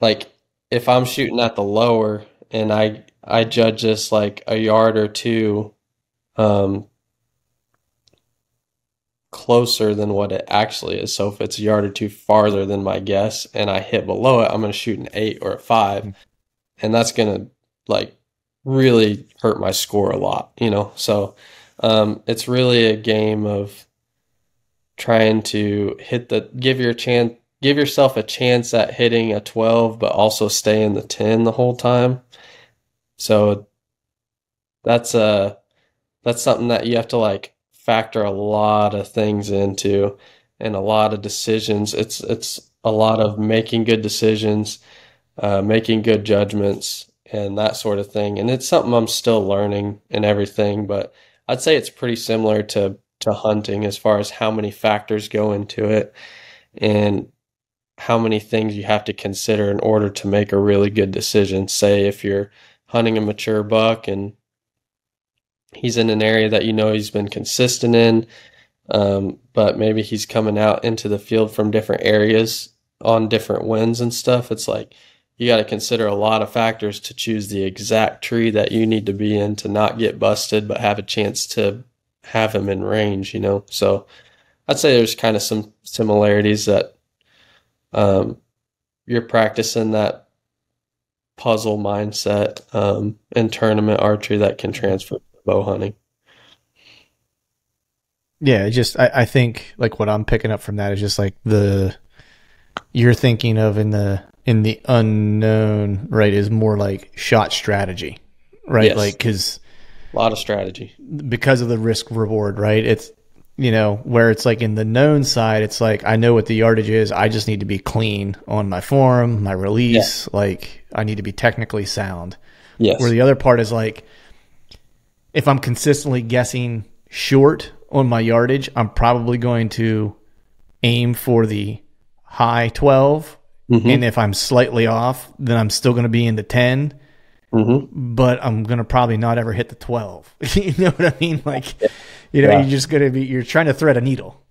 like if I'm shooting at the lower and I judge this like a yard or two closer than what it actually is. So if it's a yard or two farther than my guess and I hit below it, I'm going to shoot an 8 or a 5. And that's going to like really hurt my score a lot, So it's really a game of trying to give yourself a chance at hitting a 12, but also stay in the 10 the whole time. So that's something that you have to like factor a lot of things into and a lot of decisions. It's a lot of making good decisions, making good judgments and that sort of thing. And it's something I'm still learning and everything, but I'd say it's pretty similar to hunting as far as how many factors go into it and how many things you have to consider in order to make a really good decision. Say if you're hunting a mature buck and he's in an area that he's been consistent in, but maybe he's coming out into the field from different areas on different winds and stuff. It's like you got to consider a lot of factors to choose the exact tree that you need to be in to not get busted, but have a chance to have him in range, So I'd say there's kind of some similarities that you're practicing that puzzle mindset in tournament archery that can transfer to bow hunting. Yeah, I think like what I'm picking up from that is just like you're thinking of in the unknown, right, is more like shot strategy, right? Yes. Like because a lot of strategy because of the risk reward, right? It's where it's like in the known side, it's like I know what the yardage is. I just need to be clean on my form, my release. Yeah. Like I need to be technically sound. Yes. Where the other part is like if I'm consistently guessing short on my yardage, I'm probably going to aim for the high 12. Mm-hmm. And if I'm slightly off, then I'm still going to be in the 10. Mm-hmm. But I'm going to probably not ever hit the 12. You know what I mean? Like, you're just going to you're trying to thread a needle.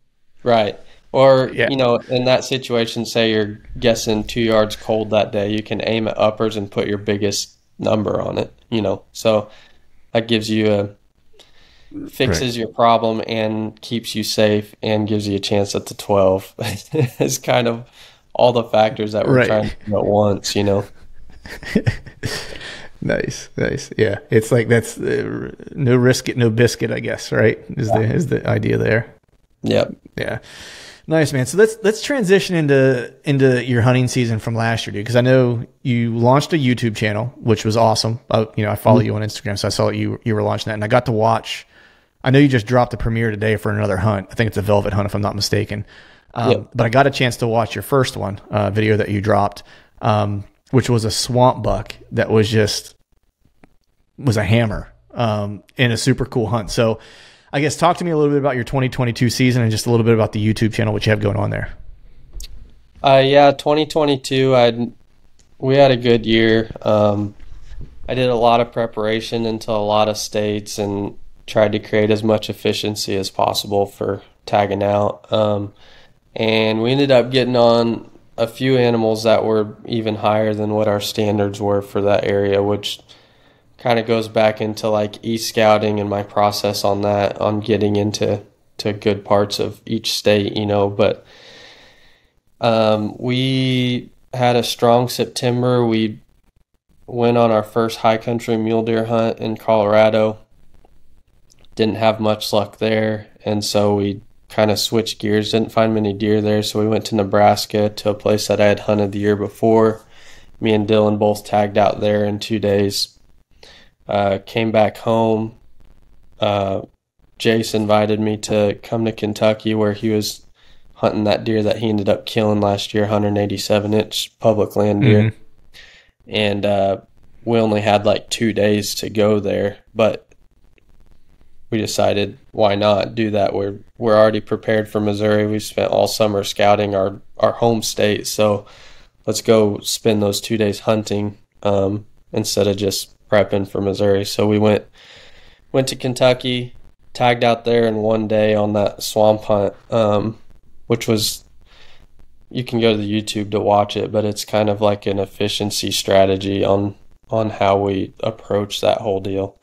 Right. Or, in that situation, say you're guessing 2 yards cold that day, you can aim at uppers and put your biggest number on it, So that gives you fixes your problem and keeps you safe and gives you a chance at the 12. It's kind of all the factors that we're trying to do at once, Nice. Yeah, it's like that's no risk it, no biscuit, I guess. Right? Is the idea there? Yep. Yeah. Nice, man. So let's transition into your hunting season from last year, dude. Because I know you launched a YouTube channel, which was awesome. I follow you on Instagram, so I saw you were launching that, and I got to watch. I know you just dropped the premiere today for another hunt. I think it's a velvet hunt, if I'm not mistaken. But I got a chance to watch your first one video that you dropped, which was a swamp buck that was a hammer in a super cool hunt. So I guess talk to me a little bit about your 2022 season and just a little bit about the YouTube channel, which you have going on there. 2022, we had a good year. I did a lot of preparation into a lot of states and tried to create as much efficiency as possible for tagging out. And we ended up getting on a few animals that were even higher than what our standards were for that area, which kind of goes back into like e-scouting and my process on that, on getting into good parts of each state, but we had a strong September. We went on our first high country mule deer hunt in Colorado. Didn't have much luck there, and so we kind of switched gears. Didn't find many deer there, so we went to Nebraska to a place that I had hunted the year before Me and Dylan both tagged out there in 2 days. Came back home. Jace invited me to come to Kentucky, where he was hunting that deer that he ended up killing last year, 187-inch public land deer. And we only had like 2 days to go there, but we decided, why not do that? We're already prepared for Missouri. We spent all summer scouting our home state, so let's go spend those 2 days hunting instead of just prepping for Missouri. So we went to Kentucky, tagged out there in 1 day on that swamp hunt, which was, you can go to the YouTube to watch it, but it's kind of like an efficiency strategy on how we approach that whole deal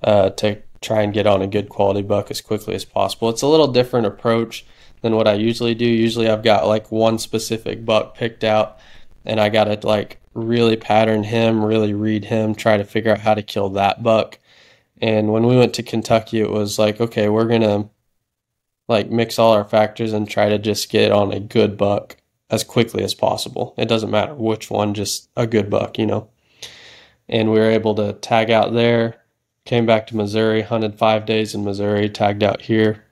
to try and get on a good quality buck as quickly as possible. It's a little different approach than what I usually do. Usually I've got like one specific buck picked out, and I got to like really pattern him, really read him, try to figure out how to kill that buck. And when we went to Kentucky, it was like, okay, we're going to like mix all our factors and try to just get on a good buck as quickly as possible. It doesn't matter which one, just a good buck, you know. And we were able to tag out there, came back to Missouri, hunted 5 days in Missouri, tagged out here,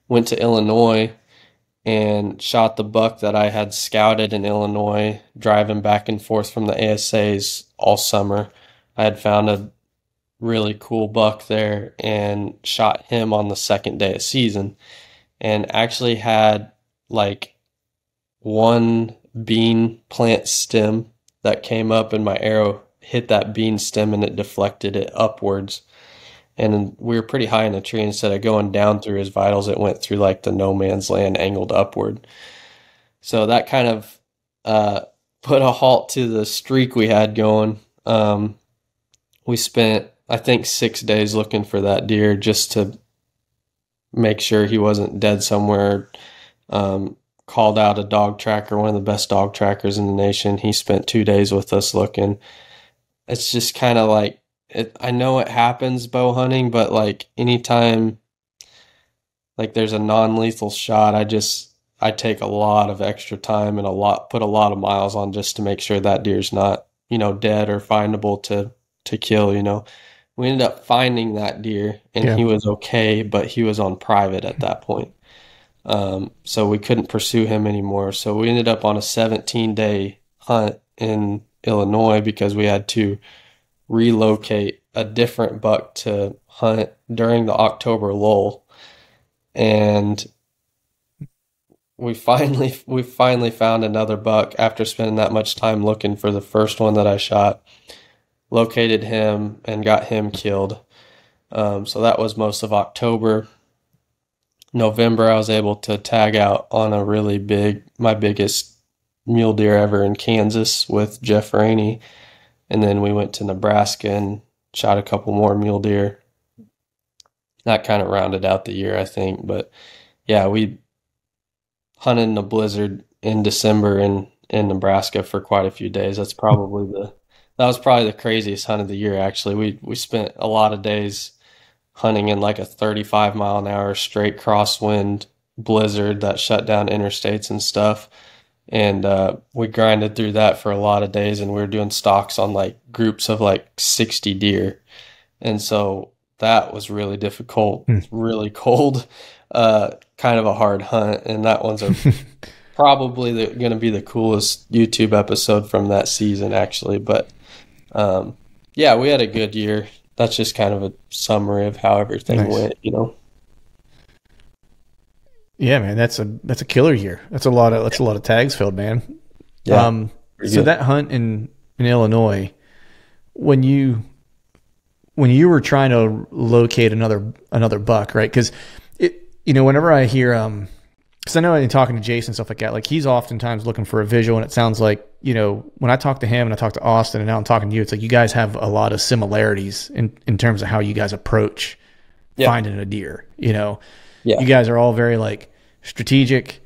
went to Illinois and shot the buck that I had scouted in Illinois, driving back and forth from the ASAs all summer. I had found a really cool buck there and shot him on the second day of season, and actually had like one bean plant stem that came up, and my arrow hit that bean stem and it deflected it upwards. And we were pretty high in the tree. Instead of going down through his vitals, it went through like the no man's land, angled upward. So that kind of put a halt to the streak we had going. We spent, I think, 6 days looking for that deer just to make sure he wasn't dead somewhere. Called out a dog tracker, one of the best dog trackers in the nation. He spent 2 days with us looking. It's just kind of like, I know it happens bow hunting, but like anytime like there's a non-lethal shot, I take a lot of extra time and put a lot of miles on just to make sure that deer's not, you know, dead or findable to kill, you know. We ended up finding that deer, and he was okay, but he was on private at that point. So we couldn't pursue him anymore. So we ended up on a 17-day hunt in Illinois because we had to relocate a different buck to hunt during the October lull. And we finally found another buck after spending that much time looking for the first one that I shot, located him and got him killed. So that was most of October. November, I was able to tag out on a really my biggest mule deer ever in Kansas with Jeff Rainey. And then we went to Nebraska and shot a couple more mule deer. That kind of rounded out the year, I think. But yeah, we hunted in a blizzard in December in Nebraska for quite a few days. That was probably the craziest hunt of the year, actually. We spent a lot of days hunting in like a 35-mile-an-hour straight crosswind blizzard that shut down interstates and stuff. And we grinded through that for a lot of days, and we were doing stalks on like groups of like 60 deer. And so that was really difficult, really cold, kind of a hard hunt. And that one's probably going to be the coolest YouTube episode from that season, actually. But yeah, we had a good year. That's just kind of a summary of how everything went, you know. Yeah, man, that's a killer year. That's a lot of tags filled, man. Yeah. So that hunt in Illinois, when you were trying to locate another buck, right? Because whenever I hear because I know in talking to Jason and stuff like that, like he's oftentimes looking for a visual, and it sounds like, you know, when I talk to him and I talk to Austin and now I'm talking to you, it's like you guys have a lot of similarities in terms of how you guys approach finding a deer. You know, you guys are all very like strategic.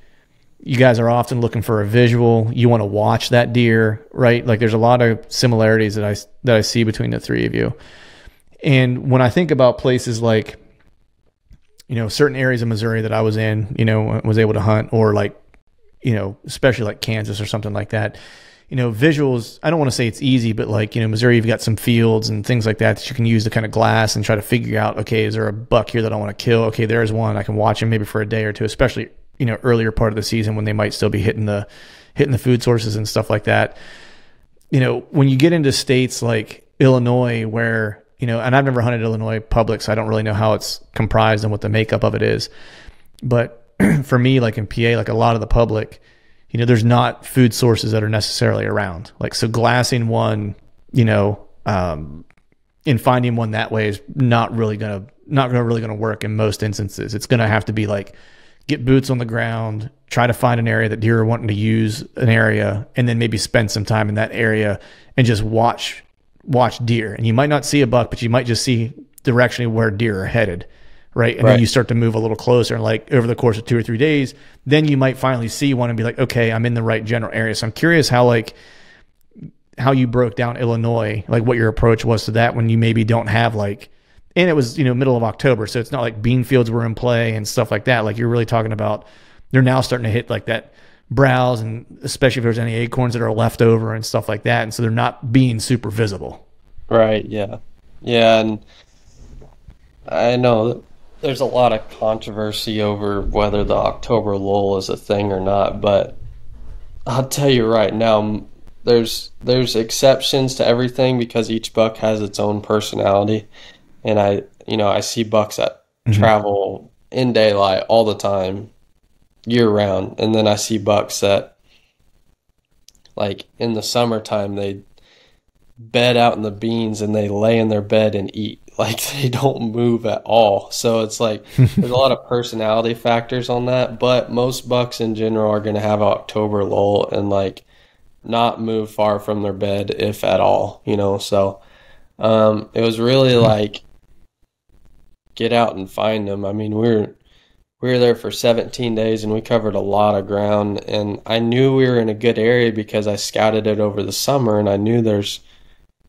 You guys are often looking for a visual. You want to watch that deer, right? Like there's a lot of similarities that I see between the three of you. And when I think about places like, you know, certain areas of Missouri that I was in, you know, was able to hunt, or like, you know, especially like Kansas or something like that, visuals, I don't want to say it's easy, but like, Missouri, you've got some fields and things like that you can use to kind of glass and try to figure out, okay, is there a buck here that I want to kill? Okay, there's one. I can watch him maybe for a day or two, especially, earlier part of the season when they might still be hitting the food sources and stuff like that. When you get into states like Illinois where, and I've never hunted Illinois public, so I don't really know how it's comprised and what the makeup of it is. But for me, like in PA, like a lot of the public, there's not food sources that are necessarily around. Like, so glassing one, and finding one that way is not really gonna work in most instances. It's gonna have to be like, get boots on the ground, try to find an area that deer are wanting to use an area, and then maybe spend some time in that area and just watch deer. And you might not see a buck, but you might just see directionally where deer are headed. Right. And then you start to move a little closer, and like over the course of 2 or 3 days, then you might finally see one and be like, okay, I'm in the right general area. So I'm curious how you broke down Illinois, like what your approach was to that when you maybe don't have and it was, middle of October. So it's not like bean fields were in play and stuff like that. Like, you're really talking about, they're now starting to hit like that browse, and especially if there's any acorns that are left over and stuff like that. And so they're not being super visible. Right. Yeah. Yeah. And I know there's a lot of controversy over whether the October lull is a thing or not, but I'll tell you right now, there's exceptions to everything because each buck has its own personality. And I see bucks that travel in daylight all the time, year round. And then I see bucks that, like in the summertime, they bed out in the beans and they lay in their bed and eat. Like, they don't move at all. So it's like, there's a lot of personality factors on that. But most bucks in general are going to have an October lull and like not move far from their bed, if at all, So it was really like, get out and find them. I mean, we were there for 17 days and we covered a lot of ground, and I knew we were in a good area because I scouted it over the summer, and I knew there's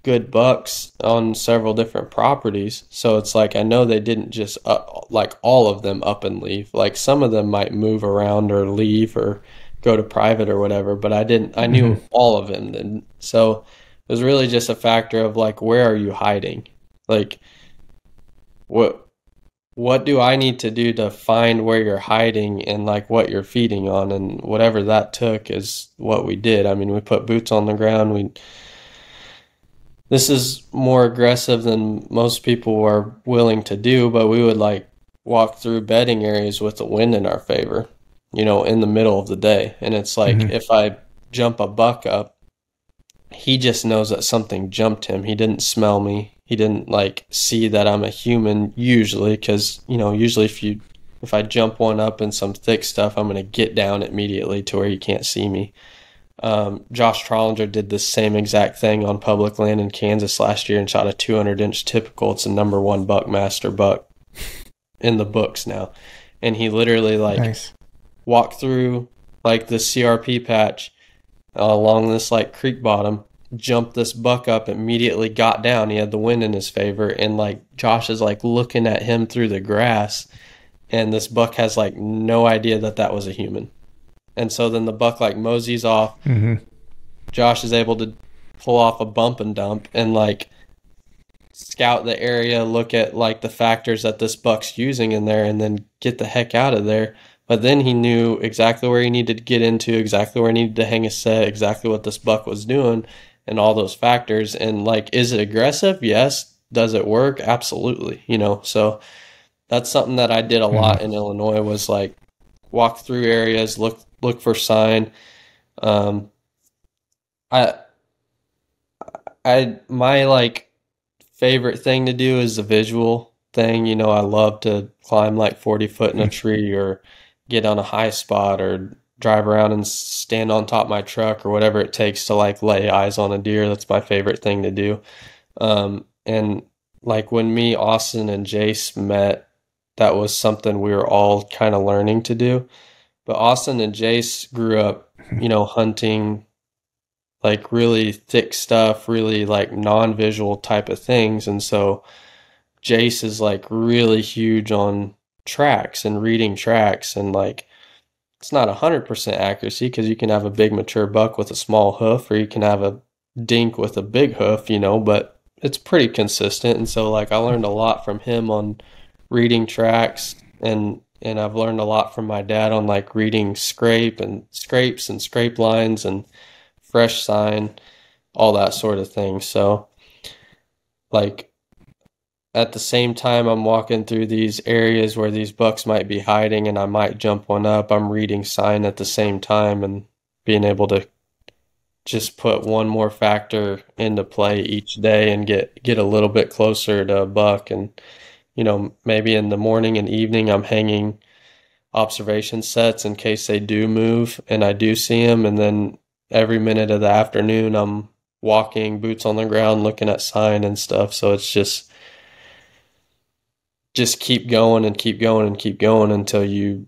good bucks on several different properties. So it's like, I know they didn't just like all of them up and leave. Like, some of them might move around or leave or go to private or whatever, but I knew all of them. And so it was really just a factor of like, where are you hiding? Like, what do I need to do to find where you're hiding and like what you're feeding on? And whatever that took is what we did. I mean, we put boots on the ground. This is more aggressive than most people are willing to do, but we would like walk through bedding areas with the wind in our favor, in the middle of the day. And it's like, if I jump a buck up, he just knows that something jumped him. He didn't smell me. He didn't like see that I'm a human usually, because, usually if I jump one up in some thick stuff, I'm going to get down immediately to where you can't see me. Josh Trollinger did the same exact thing on public land in Kansas last year and shot a 200-inch typical. It's a number 1 Buckmaster buck in the books now. And he literally walked through like the CRP patch along this like creek bottom, jumped this buck up, immediately got down. He had the wind in his favor, and like Josh is like looking at him through the grass, and this buck has like no idea that was a human. And so then the buck like moseys off. Josh is able to pull off a bump and dump and like scout the area, look at like the factors that this buck's using in there, and then get the heck out of there. But then he knew exactly where he needed to get into, exactly where he needed to hang a set, exactly what this buck was doing, and all those factors. And like, is it aggressive? Yes. Does it work? Absolutely. So that's something that I did a lot in Illinois, was like walk through areas, look for sign. My like favorite thing to do is the visual thing. I love to climb like 40 foot in a tree, or get on a high spot, or drive around and stand on top of my truck, or whatever it takes to like lay eyes on a deer. That's my favorite thing to do. And like when me, Austin, and Jace met, that was something we were all kind of learning to do. But Austin and Jace grew up, hunting like really thick stuff, really like non-visual type of things. And so Jace is like really huge on tracks and reading tracks, and like it's not 100% accuracy because you can have a big mature buck with a small hoof, or you can have a dink with a big hoof, but it's pretty consistent. And so like I learned a lot from him on reading tracks, and I've learned a lot from my dad on like reading scrapes and scrape lines and fresh sign, all that sort of thing. So like at the same time I'm walking through these areas where these bucks might be hiding and I might jump one up, I'm reading sign at the same time and being able to just put one more factor into play each day and get a little bit closer to a buck. And maybe in the morning and evening I'm hanging observation sets in case they do move and I do see them, and then every minute of the afternoon I'm walking boots on the ground looking at sign and stuff. So it's just keep going and keep going and keep going until you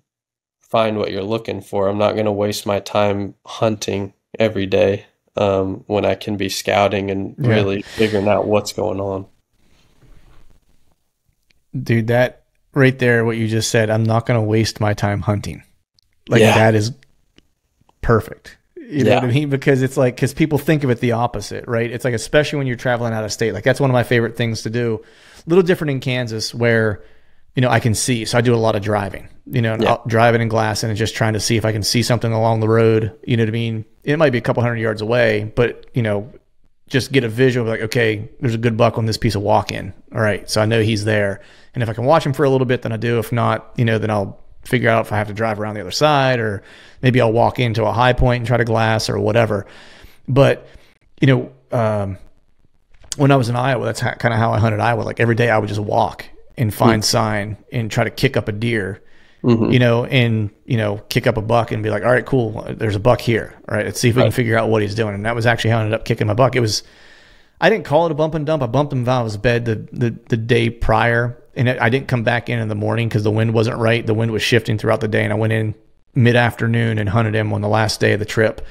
find what you're looking for. I'm not going to waste my time hunting every day when I can be scouting and really figuring out what's going on. Dude, that right there, what you just said, I'm not going to waste my time hunting. Like that is perfect. You know what I mean? Because it's like, because people think of it the opposite, right? It's like, especially when you're traveling out of state, like that's one of my favorite things to do. A little different in Kansas where, I can see. So I do a lot of driving, driving and glassing and just trying to see if I can see something along the road. You know what I mean? It might be a couple hundred yards away, but, just get a visual of like, okay, there's a good buck on this piece of walk-in. All right. So I know he's there. And if I can watch him for a little bit, then I do. If not, then I'll figure out if I have to drive around the other side, or maybe I'll walk into a high point and try to glass or whatever. But, when I was in Iowa, that's kind of how I hunted Iowa. Like every day I would just walk and find sign and try to kick up a deer, and, kick up a buck and be like, all right, cool. There's a buck here. All right. Let's see if we can figure out what he's doing. And that was actually how I ended up kicking my buck. I didn't call it a bump and dump. I bumped him out of his bed the day prior, and I didn't come back in the morning because the wind wasn't right. The wind was shifting throughout the day, and I went in mid-afternoon and hunted him on the last day of the trip.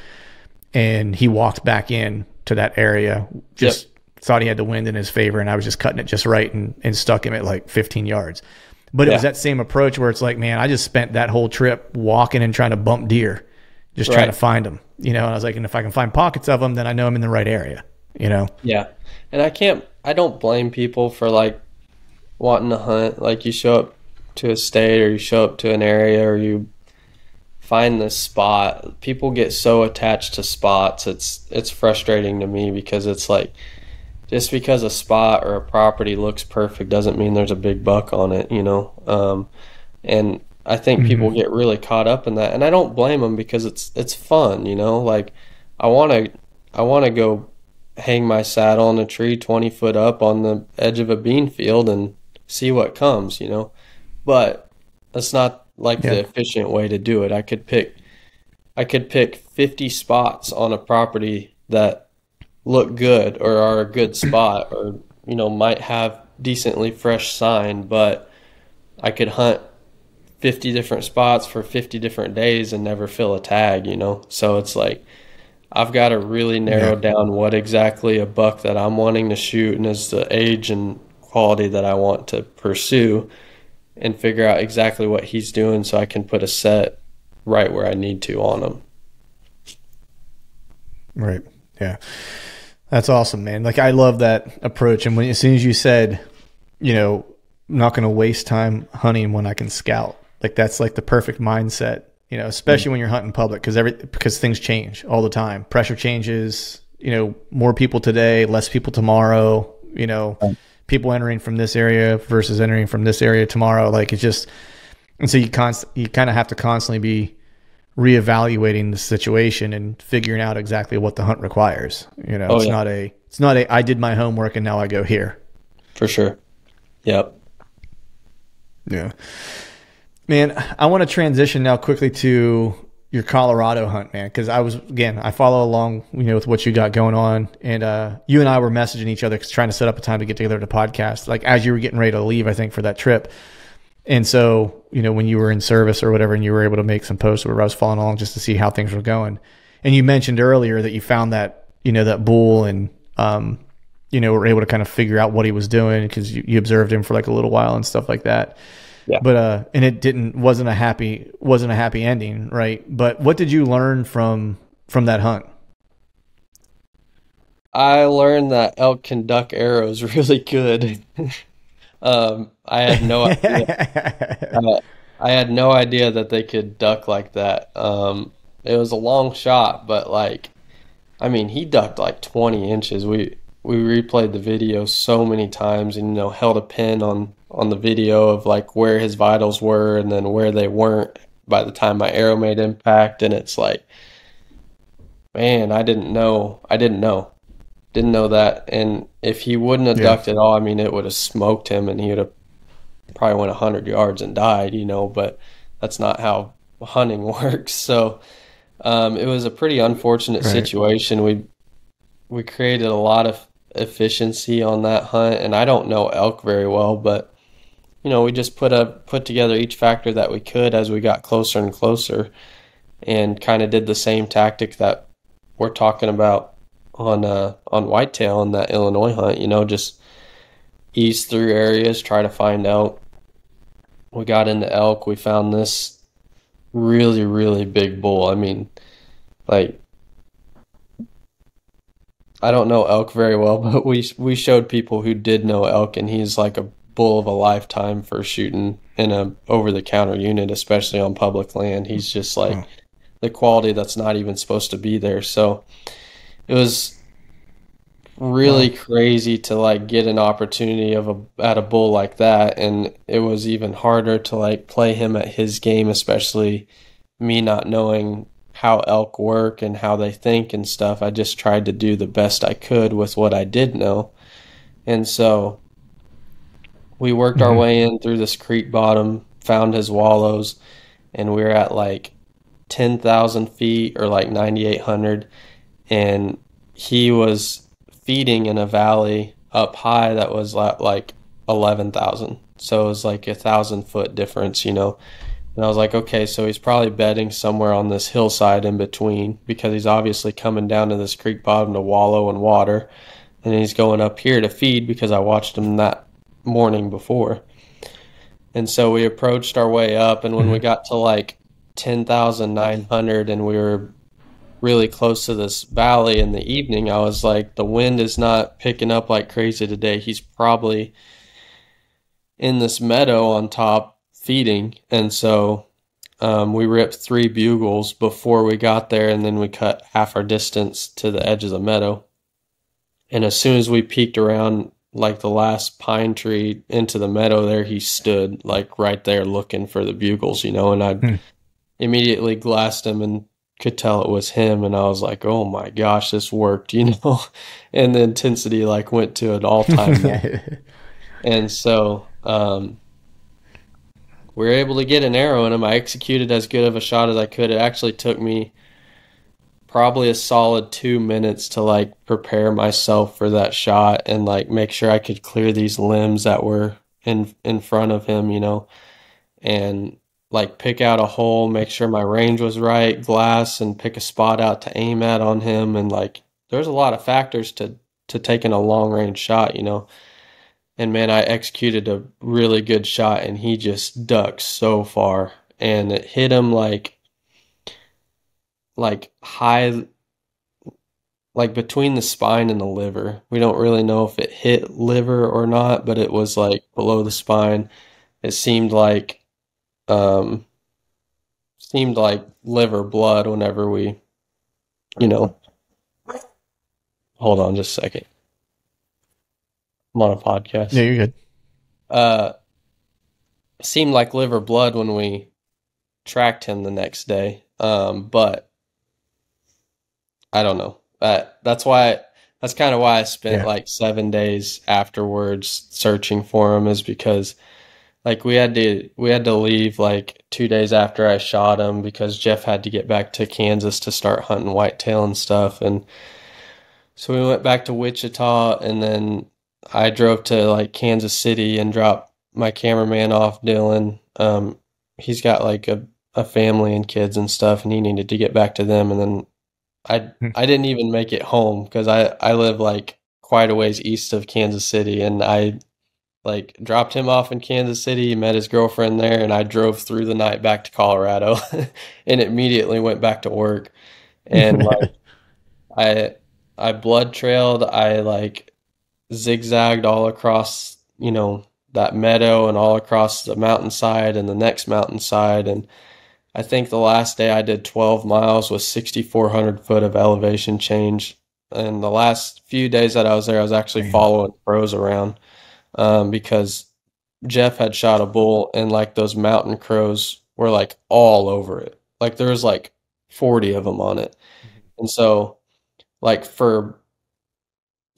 And he walked back in to that area, just thought he had the wind in his favor, and I was just cutting it just right and stuck him at like 15 yards. But it was that same approach where it's like, man, I just spent that whole trip walking and trying to bump deer, just trying to find them, and I was like, and if I can find pockets of them, then I know I'm in the right area, Yeah. And I don't blame people for like wanting to hunt. Like you show up to a state or you show up to an area or you find this spot. People get so attached to spots. It's frustrating to me because it's like, just because a spot or a property looks perfect doesn't mean there's a big buck on it, and I think people get really caught up in that, and I don't blame them because it's fun, like I want to go hang my saddle on a tree 20 foot up on the edge of a bean field and see what comes, but that's not like the efficient way to do it. I could pick 50 spots on a property that look good or are a good spot or might have decently fresh sign, but I could hunt 50 different spots for 50 different days and never fill a tag, so it's like I've got to really narrow down what exactly a buck that I'm wanting to shoot and is the age and quality that I want to pursue, and figure out exactly what he's doing so I can put a set right where I need to on him. Right. Yeah. That's awesome, man. Like I love that approach. And as soon as you said, I'm not going to waste time hunting when I can scout, like that's like the perfect mindset, especially when you're hunting public, because things change all the time. Pressure changes, more people today, less people tomorrow, people entering from this area versus entering from this area tomorrow. Like it's just, and so you kind of have to constantly be reevaluating the situation and figuring out exactly what the hunt requires. It's not a I did my homework and now I go here. For sure. Yep. Yeah. Man, I want to transition now quickly to your Colorado hunt, man, because I follow along, with what you got going on, and you and I were messaging each other trying to set up a time to get together to podcast, like as you were getting ready to leave, I think, for that trip. And so, when you were in service or whatever, and you were able to make some posts where I was following along just to see how things were going. And you mentioned earlier that you found that, that bull and, were able to kind of figure out what he was doing because you observed him for like a little while and stuff like that. Yeah. but and it wasn't a happy ending, right? But what did you learn from that hunt? I learned that elk can duck arrows really good. I had no idea. Uh, I had no idea that they could duck like that. It was a long shot, but like, I mean, he ducked like 20 inches. We replayed the video so many times, and held a pin on the video of like where his vitals were and then where they weren't by the time my arrow made impact. And it's like, man, I didn't know. Didn't know that. And if he wouldn't have Yeah. ducked at all, I mean, it would have smoked him, and he would have probably went 100 yards and died. But that's not how hunting works. So it was a pretty unfortunate Right. situation. We created a lot of efficiency on that hunt, and I don't know elk very well, but we just put together each factor that we could as we got closer and closer, and kind of did the same tactic that we're talking about on whitetail in that Illinois hunt. Just ease through areas, try to find out. We got into elk. We found this really, really big bull. I mean, like, I don't know elk very well, but we showed people who did know elk, and he's like a bull of a lifetime for shooting in a over-the-counter unit, especially on public land. He's just like the quality that's not even supposed to be there. So it was really crazy to like get an opportunity at a bull like that, and it was even harder to like play him at his game, especially me not knowing how elk work and how they think and stuff. I just tried to do the best I could with what I did know. And so we worked our way in through this creek bottom, found his wallows, and we were at like 10,000 feet or like 9,800. And he was feeding in a valley up high that was like 11,000. So it was like 1,000-foot difference. And I was like, okay, so he's probably bedding somewhere on this hillside in between, because he's obviously coming down to this creek bottom to wallow in water. And he's going up here to feed because I watched him that morning before. And so we approached our way up, and when we got to like 10,900 and we were really close to this valley in the evening, I was like, the wind is not picking up like crazy today. He's probably in this meadow on top feeding. And so we ripped 3 bugles before we got there, and then we cut half our distance to the edge of the meadow. And as soon as we peeked around like the last pine tree into the meadow there, he stood like right there looking for the bugles, and I immediately glassed him and could tell it was him. And I was like, oh my gosh, this worked, and the intensity like went to an all-time low. And so we were able to get an arrow in him. I executed as good of a shot as I could. It actually took me probably a solid 2 minutes to like prepare myself for that shot and like make sure I could clear these limbs that were in front of him, and like pick out a hole, make sure my range was right, glass, and pick a spot out to aim at on him. And like there's a lot of factors to taking a long range shot, And man, I executed a really good shot, and he just ducked so far, and it hit him like high, like between the spine and the liver. We don't really know if it hit liver or not, but it was like below the spine. It seemed like liver blood whenever we, hold on just a second. I'm on a podcast. Yeah, you're good. Seemed like liver blood when we tracked him the next day. But I don't know. That's kind of why I spent like 7 days afterwards searching for him, is because like we had to leave like 2 days after I shot him, because Jeff had to get back to Kansas to start hunting whitetail and stuff. And so we went back to Wichita, and then I drove to like Kansas City and dropped my cameraman off, Dylan. He's got like a family and kids and stuff, and he needed to get back to them. And then I didn't even make it home, because I live like quite a ways east of Kansas City, and I like dropped him off in Kansas City, met his girlfriend there, and I drove through the night back to Colorado and immediately went back to work. And like I I blood trailed, I like zigzagged all across, that meadow and all across the mountainside and the next mountainside. And I think the last day I did 12 miles with 6,400 foot of elevation change. And the last few days that I was there, I was actually following crows around because Jeff had shot a bull and like those mountain crows were like all over it. Like there was like 40 of them on it. And so like for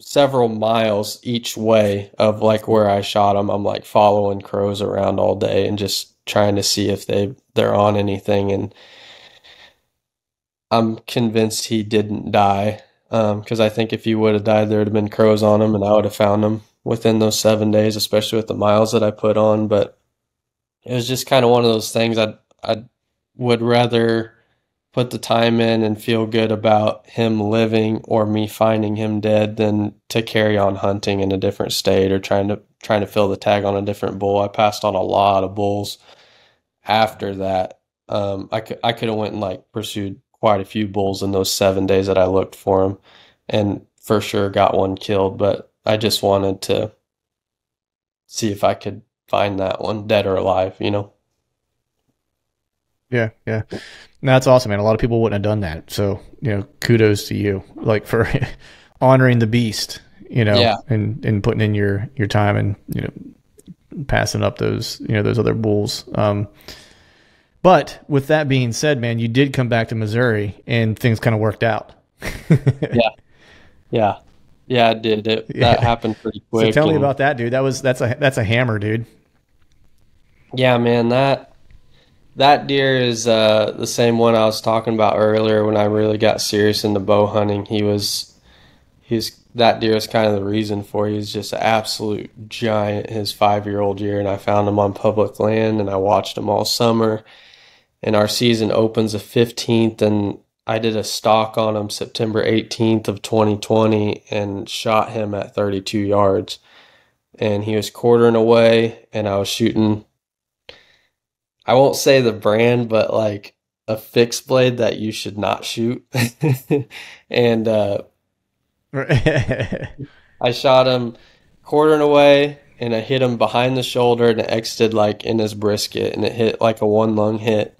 several miles each way of like where I shot them, I'm like following crows around all day and just trying to see if they're on anything. And I'm convinced he didn't die because I think if he would have died, there would have been crows on him, and I would have found him within those 7 days, especially with the miles that I put on. But it was just kind of one of those things I would rather put the time in and feel good about him living or me finding him dead than to carry on hunting in a different state or trying to fill the tag on a different bull. I passed on a lot of bulls after that. I could have went and like pursued quite a few bulls in those 7 days that I looked for them, and for sure got one killed. But I just wanted to see if I could find that one, dead or alive. Yeah, yeah. No, that's awesome, man. A lot of people wouldn't have done that. So, kudos to you, like for honoring the beast, Yeah. and putting in your time and, passing up those, those other bulls. But with that being said, man, you did come back to Missouri and things kind of worked out. Yeah. Yeah, it did. That happened pretty quick. So tell me about that, dude. That's a hammer, dude. Yeah, man, that deer is the same one I was talking about earlier when I really got serious into bow hunting. That deer is kind of the reason for it. He's just an absolute giant, his 5-year-old year, and I found him on public land and I watched him all summer. And our season opens the 15th, and I did a stalk on him September 18th of 2020 and shot him at 32 yards. And he was quartering away, and I was shooting, I won't say the brand, but like a fixed blade that you should not shoot. And I shot him quartering away, and I hit him behind the shoulder, and it exited like in his brisket, and it hit like a 1 lung hit.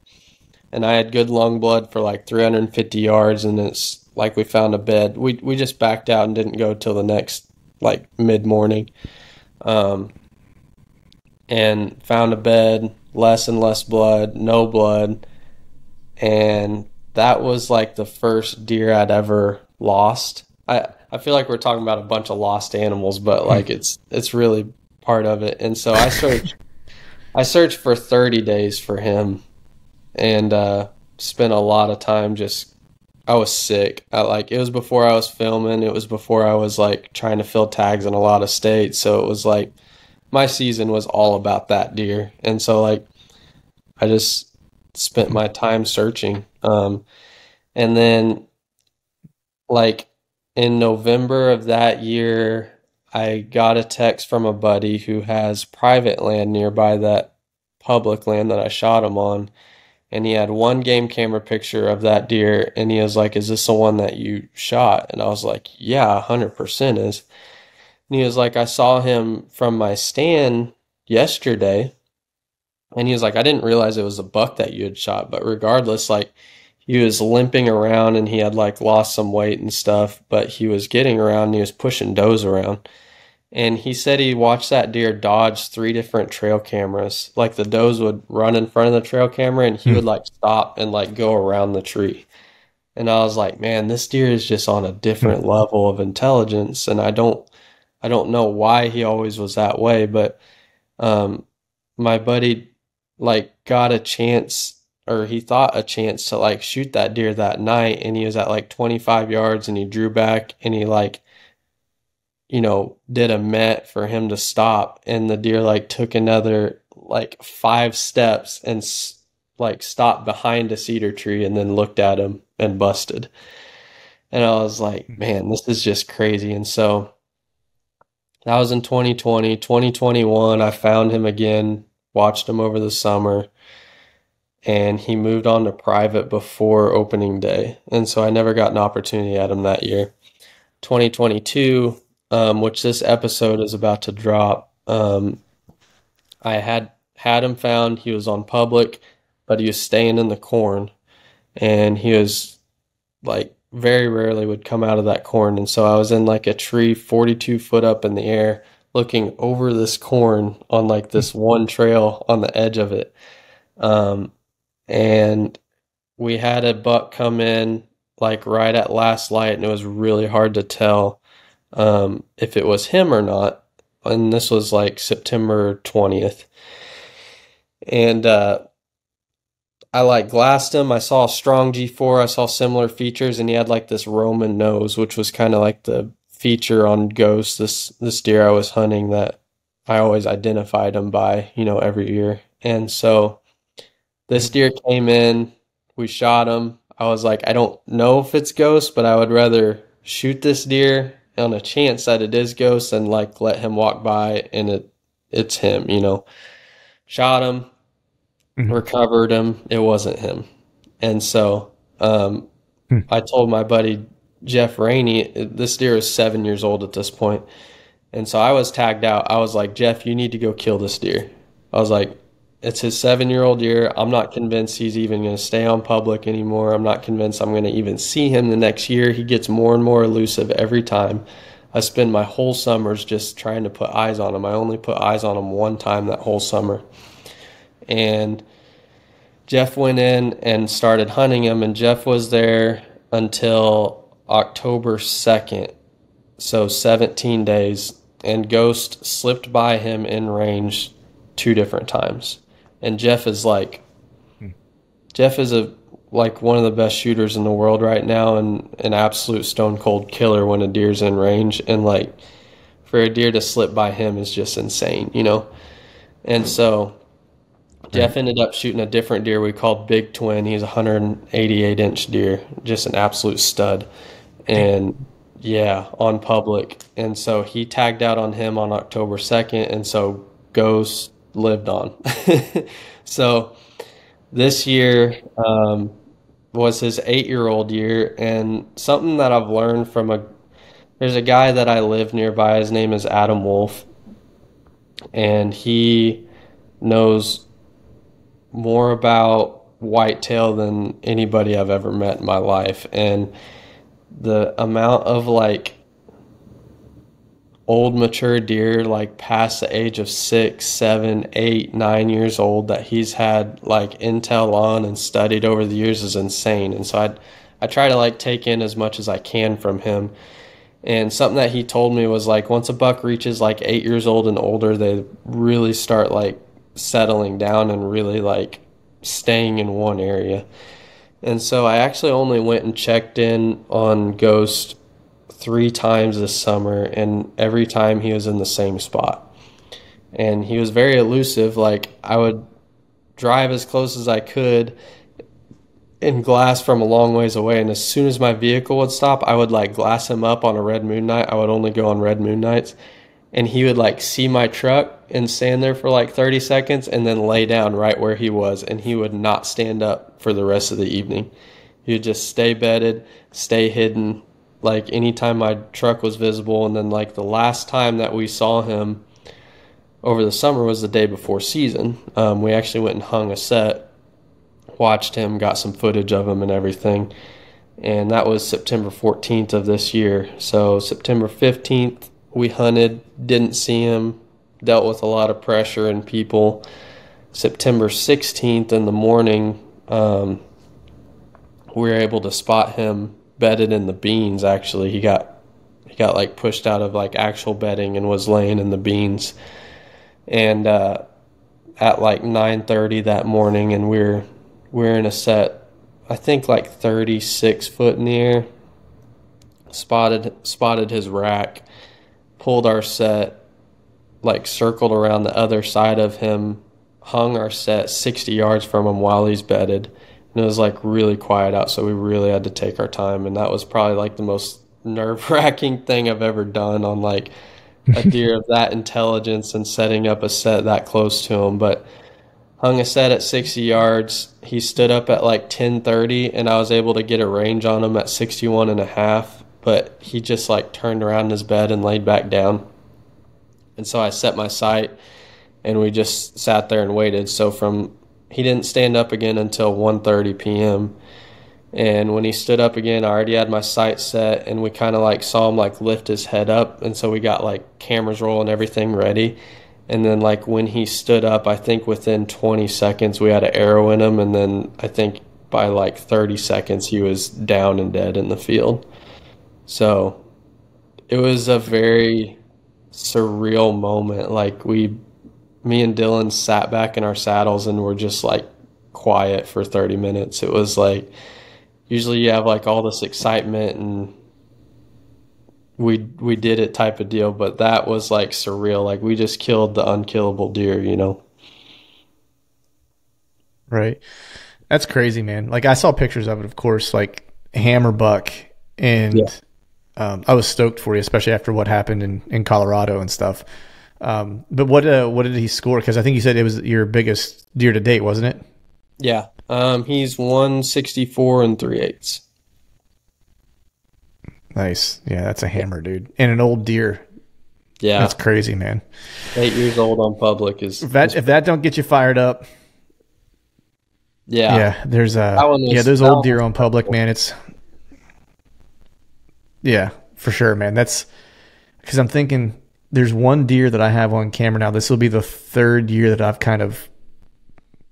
And I had good lung blood for like 350 yards, and it's like we found a bed. We just backed out and didn't go till the next like mid-morning. And found a bed, less and less blood, no blood. And that was like the first deer I'd ever lost. I feel like we're talking about a bunch of lost animals, but like it's really part of it. And so I searched for 30 days for him, and spent a lot of time I was sick. It was before I was filming. It was before I was like trying to fill tags in a lot of states. So it was like my season was all about that deer. And so like I just spent my time searching. And then like in November of that year, I got a text from a buddy who has private land nearby that public land that I shot him on. And he had one game camera picture of that deer, and he was like, "Is this the one that you shot?" And I was like, "Yeah, 100% is." And he was like, "I saw him from my stand yesterday." And he was like, "I didn't realize it was a buck that you had shot, but regardless, like he was limping around and he had like lost some weight and stuff, but he was getting around and he was pushing does around." And he said he watched that deer dodge 3 different trail cameras. Like the does would run in front of the trail camera and he would like stop and like go around the tree. And I was like, man, this deer is just on a different level of intelligence. And I don't know why he always was that way, but my buddy like got a chance, or he thought a chance to like shoot that deer that night, and he was at like 25 yards and he drew back and he like did a met for him to stop, and the deer like took another like 5 steps and like stopped behind a cedar tree and then looked at him and busted. And I was like, man, this is just crazy. And so That was in 2020. 2021, I found him again, watched him over the summer, and he moved on to private before opening day. And so I never got an opportunity at him that year. 2022, which this episode is about to drop, I had him found. He was on public, but he was staying in the corn, and he was like very rarely would come out of that corn. And so I was in like a tree 42 foot up in the air looking over this corn on like this one trail on the edge of it. And we had a buck come in like right at last light, and it was really hard to tell if it was him or not. And this was like September 20th. And I like glassed him. I saw a strong G4. I saw similar features, and he had like this Roman nose, which was kind of like the feature on Ghost, this deer I was hunting that I always identified him by, every year. And so this deer came in, we shot him. I was like, I don't know if it's Ghost, but I would rather shoot this deer on a chance that it is Ghost than like let him walk by and it's him, Shot him, recovered him. It wasn't him. And so I told my buddy Jeff Rainey, this deer is 7 years old at this point. And so I was tagged out. I was like, Jeff, you need to go kill this deer. I was like, it's his 7-year-old deer. I'm not convinced he's even going to stay on public anymore. I'm not convinced I'm going to even see him the next year. He gets more and more elusive every time. I spend my whole summers just trying to put eyes on him. I only put eyes on him one time that whole summer. And Jeff went in and started hunting him, and Jeff was there until October 2nd, so 17 days, and Ghost slipped by him in range 2 different times. And Jeff is like one of the best shooters in the world right now, and an absolute stone cold killer when a deer's in range. And like for a deer to slip by him is just insane, And so Jeff ended up shooting a different deer we called Big Twin. He's a 188-inch deer, just an absolute stud. And yeah, on public. And so he tagged out on him on October 2nd, and so Ghost lived on. So this year was his 8-year-old year, and something that I've learned from there's a guy that I live nearby. His name is Adam Wolf, and he knows more about whitetail than anybody I've ever met in my life. And the amount of like old mature deer like past the age of 6, 7, 8, 9 years old that he's had like intel on and studied over the years is insane. And so I try to like take in as much as I can from him. And something that he told me was like once a buck reaches like 8 years old and older, they really start like settling down and really like staying in one area. And so I actually only went and checked in on Ghost 3 times this summer, and every time he was in the same spot. And he was very elusive. Like I would drive as close as I could and glass from a long ways away, and as soon as my vehicle would stop, I would like glass him up on a red moon night. I would only go on red moon nights, and he would like see my truck and stand there for like 30 seconds and then lay down right where he was, and he would not stand up for the rest of the evening. He would just stay bedded, stay hidden, like anytime my truck was visible. And then like the last time that we saw him over the summer was the day before season. We actually went and hung a set, watched him, got some footage of him and everything. And that was September 14th of this year. So September 15th, we hunted, didn't see him, dealt with a lot of pressure and people. September 16th in the morning, we were able to spot him bedded in the beans. Actually, he got like pushed out of like actual bedding and was laying in the beans. And at like 9:30 that morning, and we're in a set, I think like 36 foot in the air. Spotted his rack, pulled our set, like circled around the other side of him, hung our set 60 yards from him while he's bedded. And it was like really quiet out, so we really had to take our time. And that was probably like the most nerve-wracking thing I've ever done on like a deer of that intelligence and setting up a set that close to him. But hung a set at 60 yards. He stood up at like 10:30, and I was able to get a range on him at 61 and a half. But he just like turned around in his bed and laid back down. And so I set my sight, and we just sat there and waited. So he didn't stand up again until 1:30 p.m. And when he stood up again, I already had my sight set, and we kind of like saw him like lift his head up. And so we got like cameras rolling, everything ready. And then like when he stood up, I think within 20 seconds we had an arrow in him. And then I think by like 30 seconds he was down and dead in the field. So it was a very surreal moment. Like me and Dylan sat back in our saddles and were just like quiet for 30 minutes. It was like, usually you have like all this excitement and we did it type of deal, but that was like surreal. Like we just killed the unkillable deer, you know? Right. That's crazy, man. Like I saw pictures of it, of course, like hammer buck, and I was stoked for you, especially after what happened in Colorado and stuff. But what did he score? Because I think you said it was your biggest deer to date, wasn't it? Yeah. He's 164 and 3/8. Nice. Yeah, that's a hammer, dude. And an old deer. Yeah. That's crazy, man. 8 years old on public is if that don't get you fired up. Yeah. Yeah, there's those old deer on public, man. Yeah, for sure, man. That's because I'm thinking there's one deer that I have on camera now. This will be the third year that I've kind of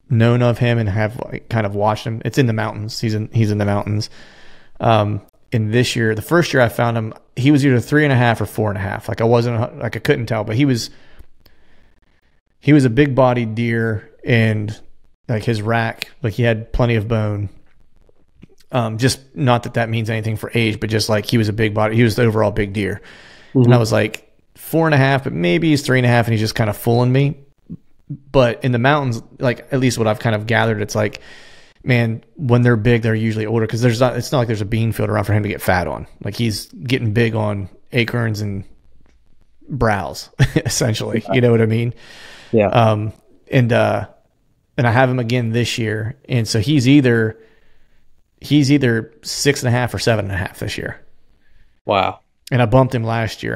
known of him and have like kind of watched him. It's in the mountains. He's in the mountains. In this year, the first year I found him, he was either 3.5 or 4.5. Like I couldn't tell, but he was a big bodied deer, and like his rack, like he had plenty of bone. Just not that means anything for age, but just like he was a big body, he was the overall big deer. Mm-hmm. And I was like 4.5, but maybe he's 3.5, and he's just kind of fooling me. But in the mountains, like at least what I've kind of gathered, it's like, man, when they're big, they're usually older because it's not like there's a bean field around for him to get fat on. Like he's getting big on acorns and browse, essentially. You know what I mean? Yeah. And I have him again this year, and so he's either 6.5 or 7.5 this year. Wow. And I bumped him last year.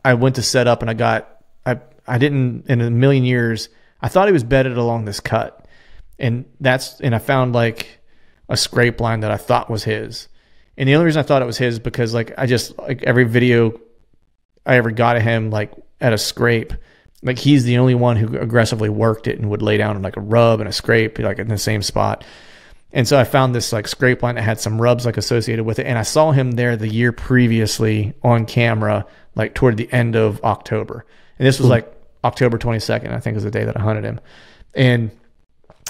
I went to set up, and I didn't in a million years. I thought he was bedded along this cut. And I found like a scrape line that I thought was his. And the only reason I thought it was his because like every video I ever got of him like at a scrape, like he's the only one who aggressively worked it and would lay down on like a rub and a scrape like in the same spot. And so I found this like scrape line that had some rubs like associated with it. And I saw him there the year previously on camera, like toward the end of October. And this was like October 22nd, I think was the day that I hunted him. And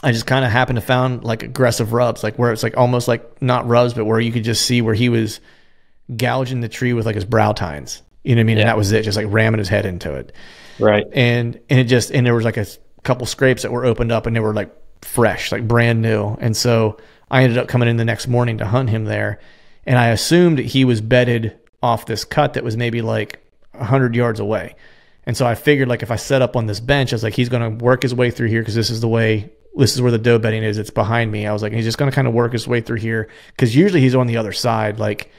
I just kind of happened to found like aggressive rubs, like where it's like almost like not rubs, but where you could just see where he was gouging the tree with like his brow tines. You know what I mean? Yeah. And that was it, just like ramming his head into it. Right. And there was like a couple scrapes that were opened up, and they were like fresh, like brand new. And so I ended up coming in the next morning to hunt him there. And I assumed he was bedded off this cut that was maybe like 100 yards away. And so I figured like if I set up on this bench, I was like, he's going to work his way through here because this is where the doe bedding is. It's behind me. I was like, he's just going to kind of work his way through here because usually he's on the other side. Like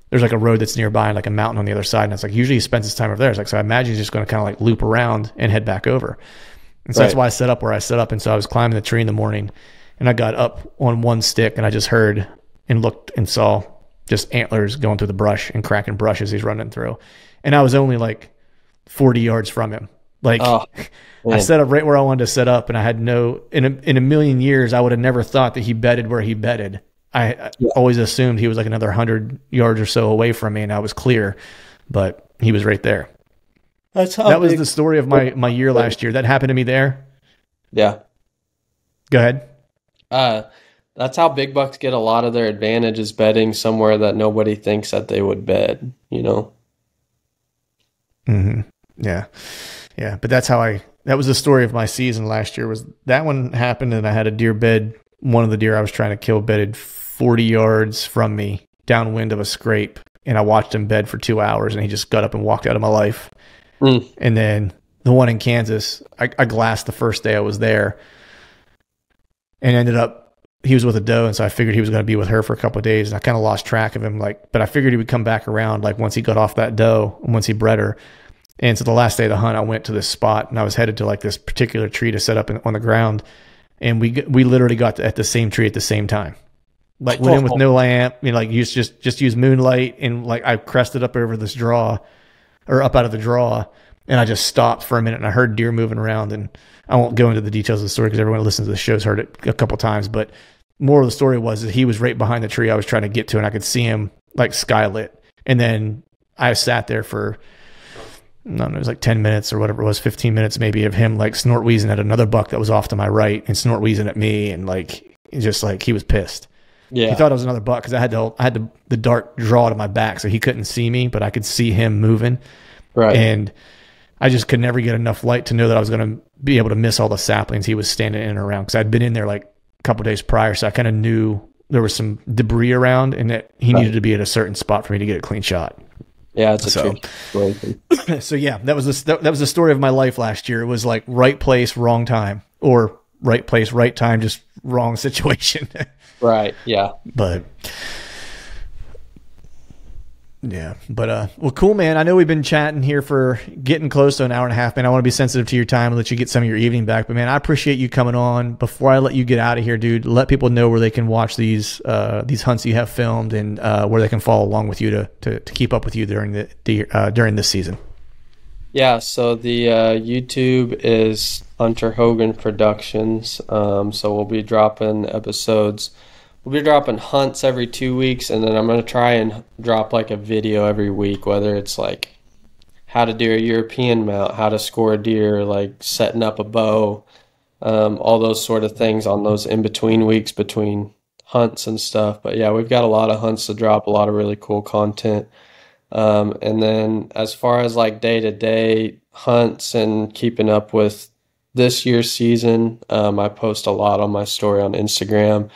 there's like a road that's nearby and like a mountain on the other side. And it's like usually he spends his time over there. It's like, so I imagine he's just going to kind of like loop around and head back over. And so that's why I set up where I set up. And so I was climbing the tree in the morning, and I got up on one stick, and I just heard and looked and saw just antlers going through the brush and cracking brush as he's running through. And I was only like 40 yards from him. Like I set up right where I wanted to set up, and I had in a million years, I would have never thought that he bedded where he bedded. I always assumed he was like another 100 yards or so away from me, and I was clear, but he was right there. That was the story of my year last year. That happened to me there. Yeah. Go ahead. That's how big bucks get a lot of their advantage, is bedding somewhere that nobody thinks that they would bed, you know? Mm-hmm. Yeah. Yeah. But that was the story of my season last year. Was that one happened, and I had a deer bed. One of the deer I was trying to kill bedded 40 yards from me downwind of a scrape. and I watched him bed for 2 hours, and he just got up and walked out of my life. Mm. And then the one in Kansas, I glassed the first day I was there, and ended up, he was with a doe, and so I figured he was going to be with her for a couple of days, and I kind of lost track of him. But I figured he would come back around like once he got off that doe and once he bred her. And so the last day of the hunt, I went to this spot, and I was headed to like this particular tree to set up on the ground, and we literally got at the same tree at the same time. Like went in with no lamp, like just use moonlight, and like I crested up over this draw, or up out of the draw, and I just stopped for a minute, and I heard deer moving around. And I won't go into the details of the story because everyone who listens to the show's heard it a couple times, but more of the story was that he was right behind the tree I was trying to get to, and I could see him like skylit. And then I sat there for, I don't know, it was like 10 minutes or whatever it was, 15 minutes maybe, of him like snort wheezing at another buck that was off to my right and snort wheezing at me, and like just like he was pissed. Yeah, he thought it was another buck because I had the dark draw to my back, so he couldn't see me, but I could see him moving. Right, and I just could never get enough light to know that I was going to be able to miss all the saplings he was standing in and around, because I'd been in there like a couple of days prior, so I kind of knew there was some debris around and that he needed to be at a certain spot for me to get a clean shot. Yeah, it's a true. So yeah, that was the story of my life last year. It was like right place, wrong time, or right place, right time, just wrong situation. Right. Yeah. But well, cool, man. I know we've been chatting here for getting close to an hour and a half, man. I want to be sensitive to your time and let you get some of your evening back. But man, I appreciate you coming on. Before I let you get out of here, dude, let people know where they can watch these hunts you have filmed, and where they can follow along with you to keep up with you during this season. Yeah. So the YouTube is Hunter Hogan Productions. So we'll be dropping episodes. We'll be dropping hunts every 2 weeks, and then I'm going to try and drop like a video every week, whether it's like how to do a European mount, how to score a deer, like setting up a bow, all those sort of things on those in-between weeks between hunts and stuff. But yeah, we've got a lot of hunts to drop, a lot of really cool content. And then as far as like day-to-day hunts and keeping up with this year's season, I post a lot on my story on Instagram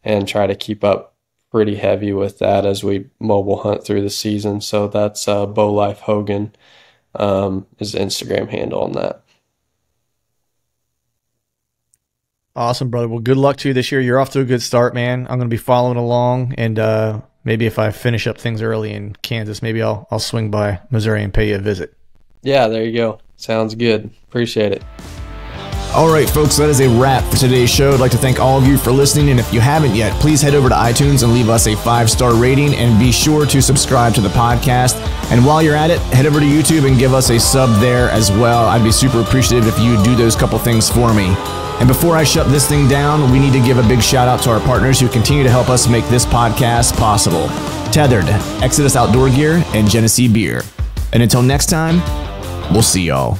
and try to keep up pretty heavy with that as we mobile hunt through the season. So that's Bow Life Hogan is the Instagram handle on that. Awesome, brother. Well, good luck to you this year. You're off to a good start, man. I'm going to be following along, and maybe if I finish up things early in Kansas, maybe I'll swing by Missouri and pay you a visit. Yeah, there you go. Sounds good. Appreciate it. All right, folks, that is a wrap for today's show. I'd like to thank all of you for listening, and if you haven't yet, please head over to iTunes and leave us a 5-star rating, and be sure to subscribe to the podcast. And while you're at it, head over to YouTube and give us a sub there as well. I'd be super appreciative if you do those couple things for me. And before I shut this thing down, we need to give a big shout out to our partners who continue to help us make this podcast possible: Tethered, Exodus Outdoor Gear, and Genesee Beer. And until next time, we'll see y'all.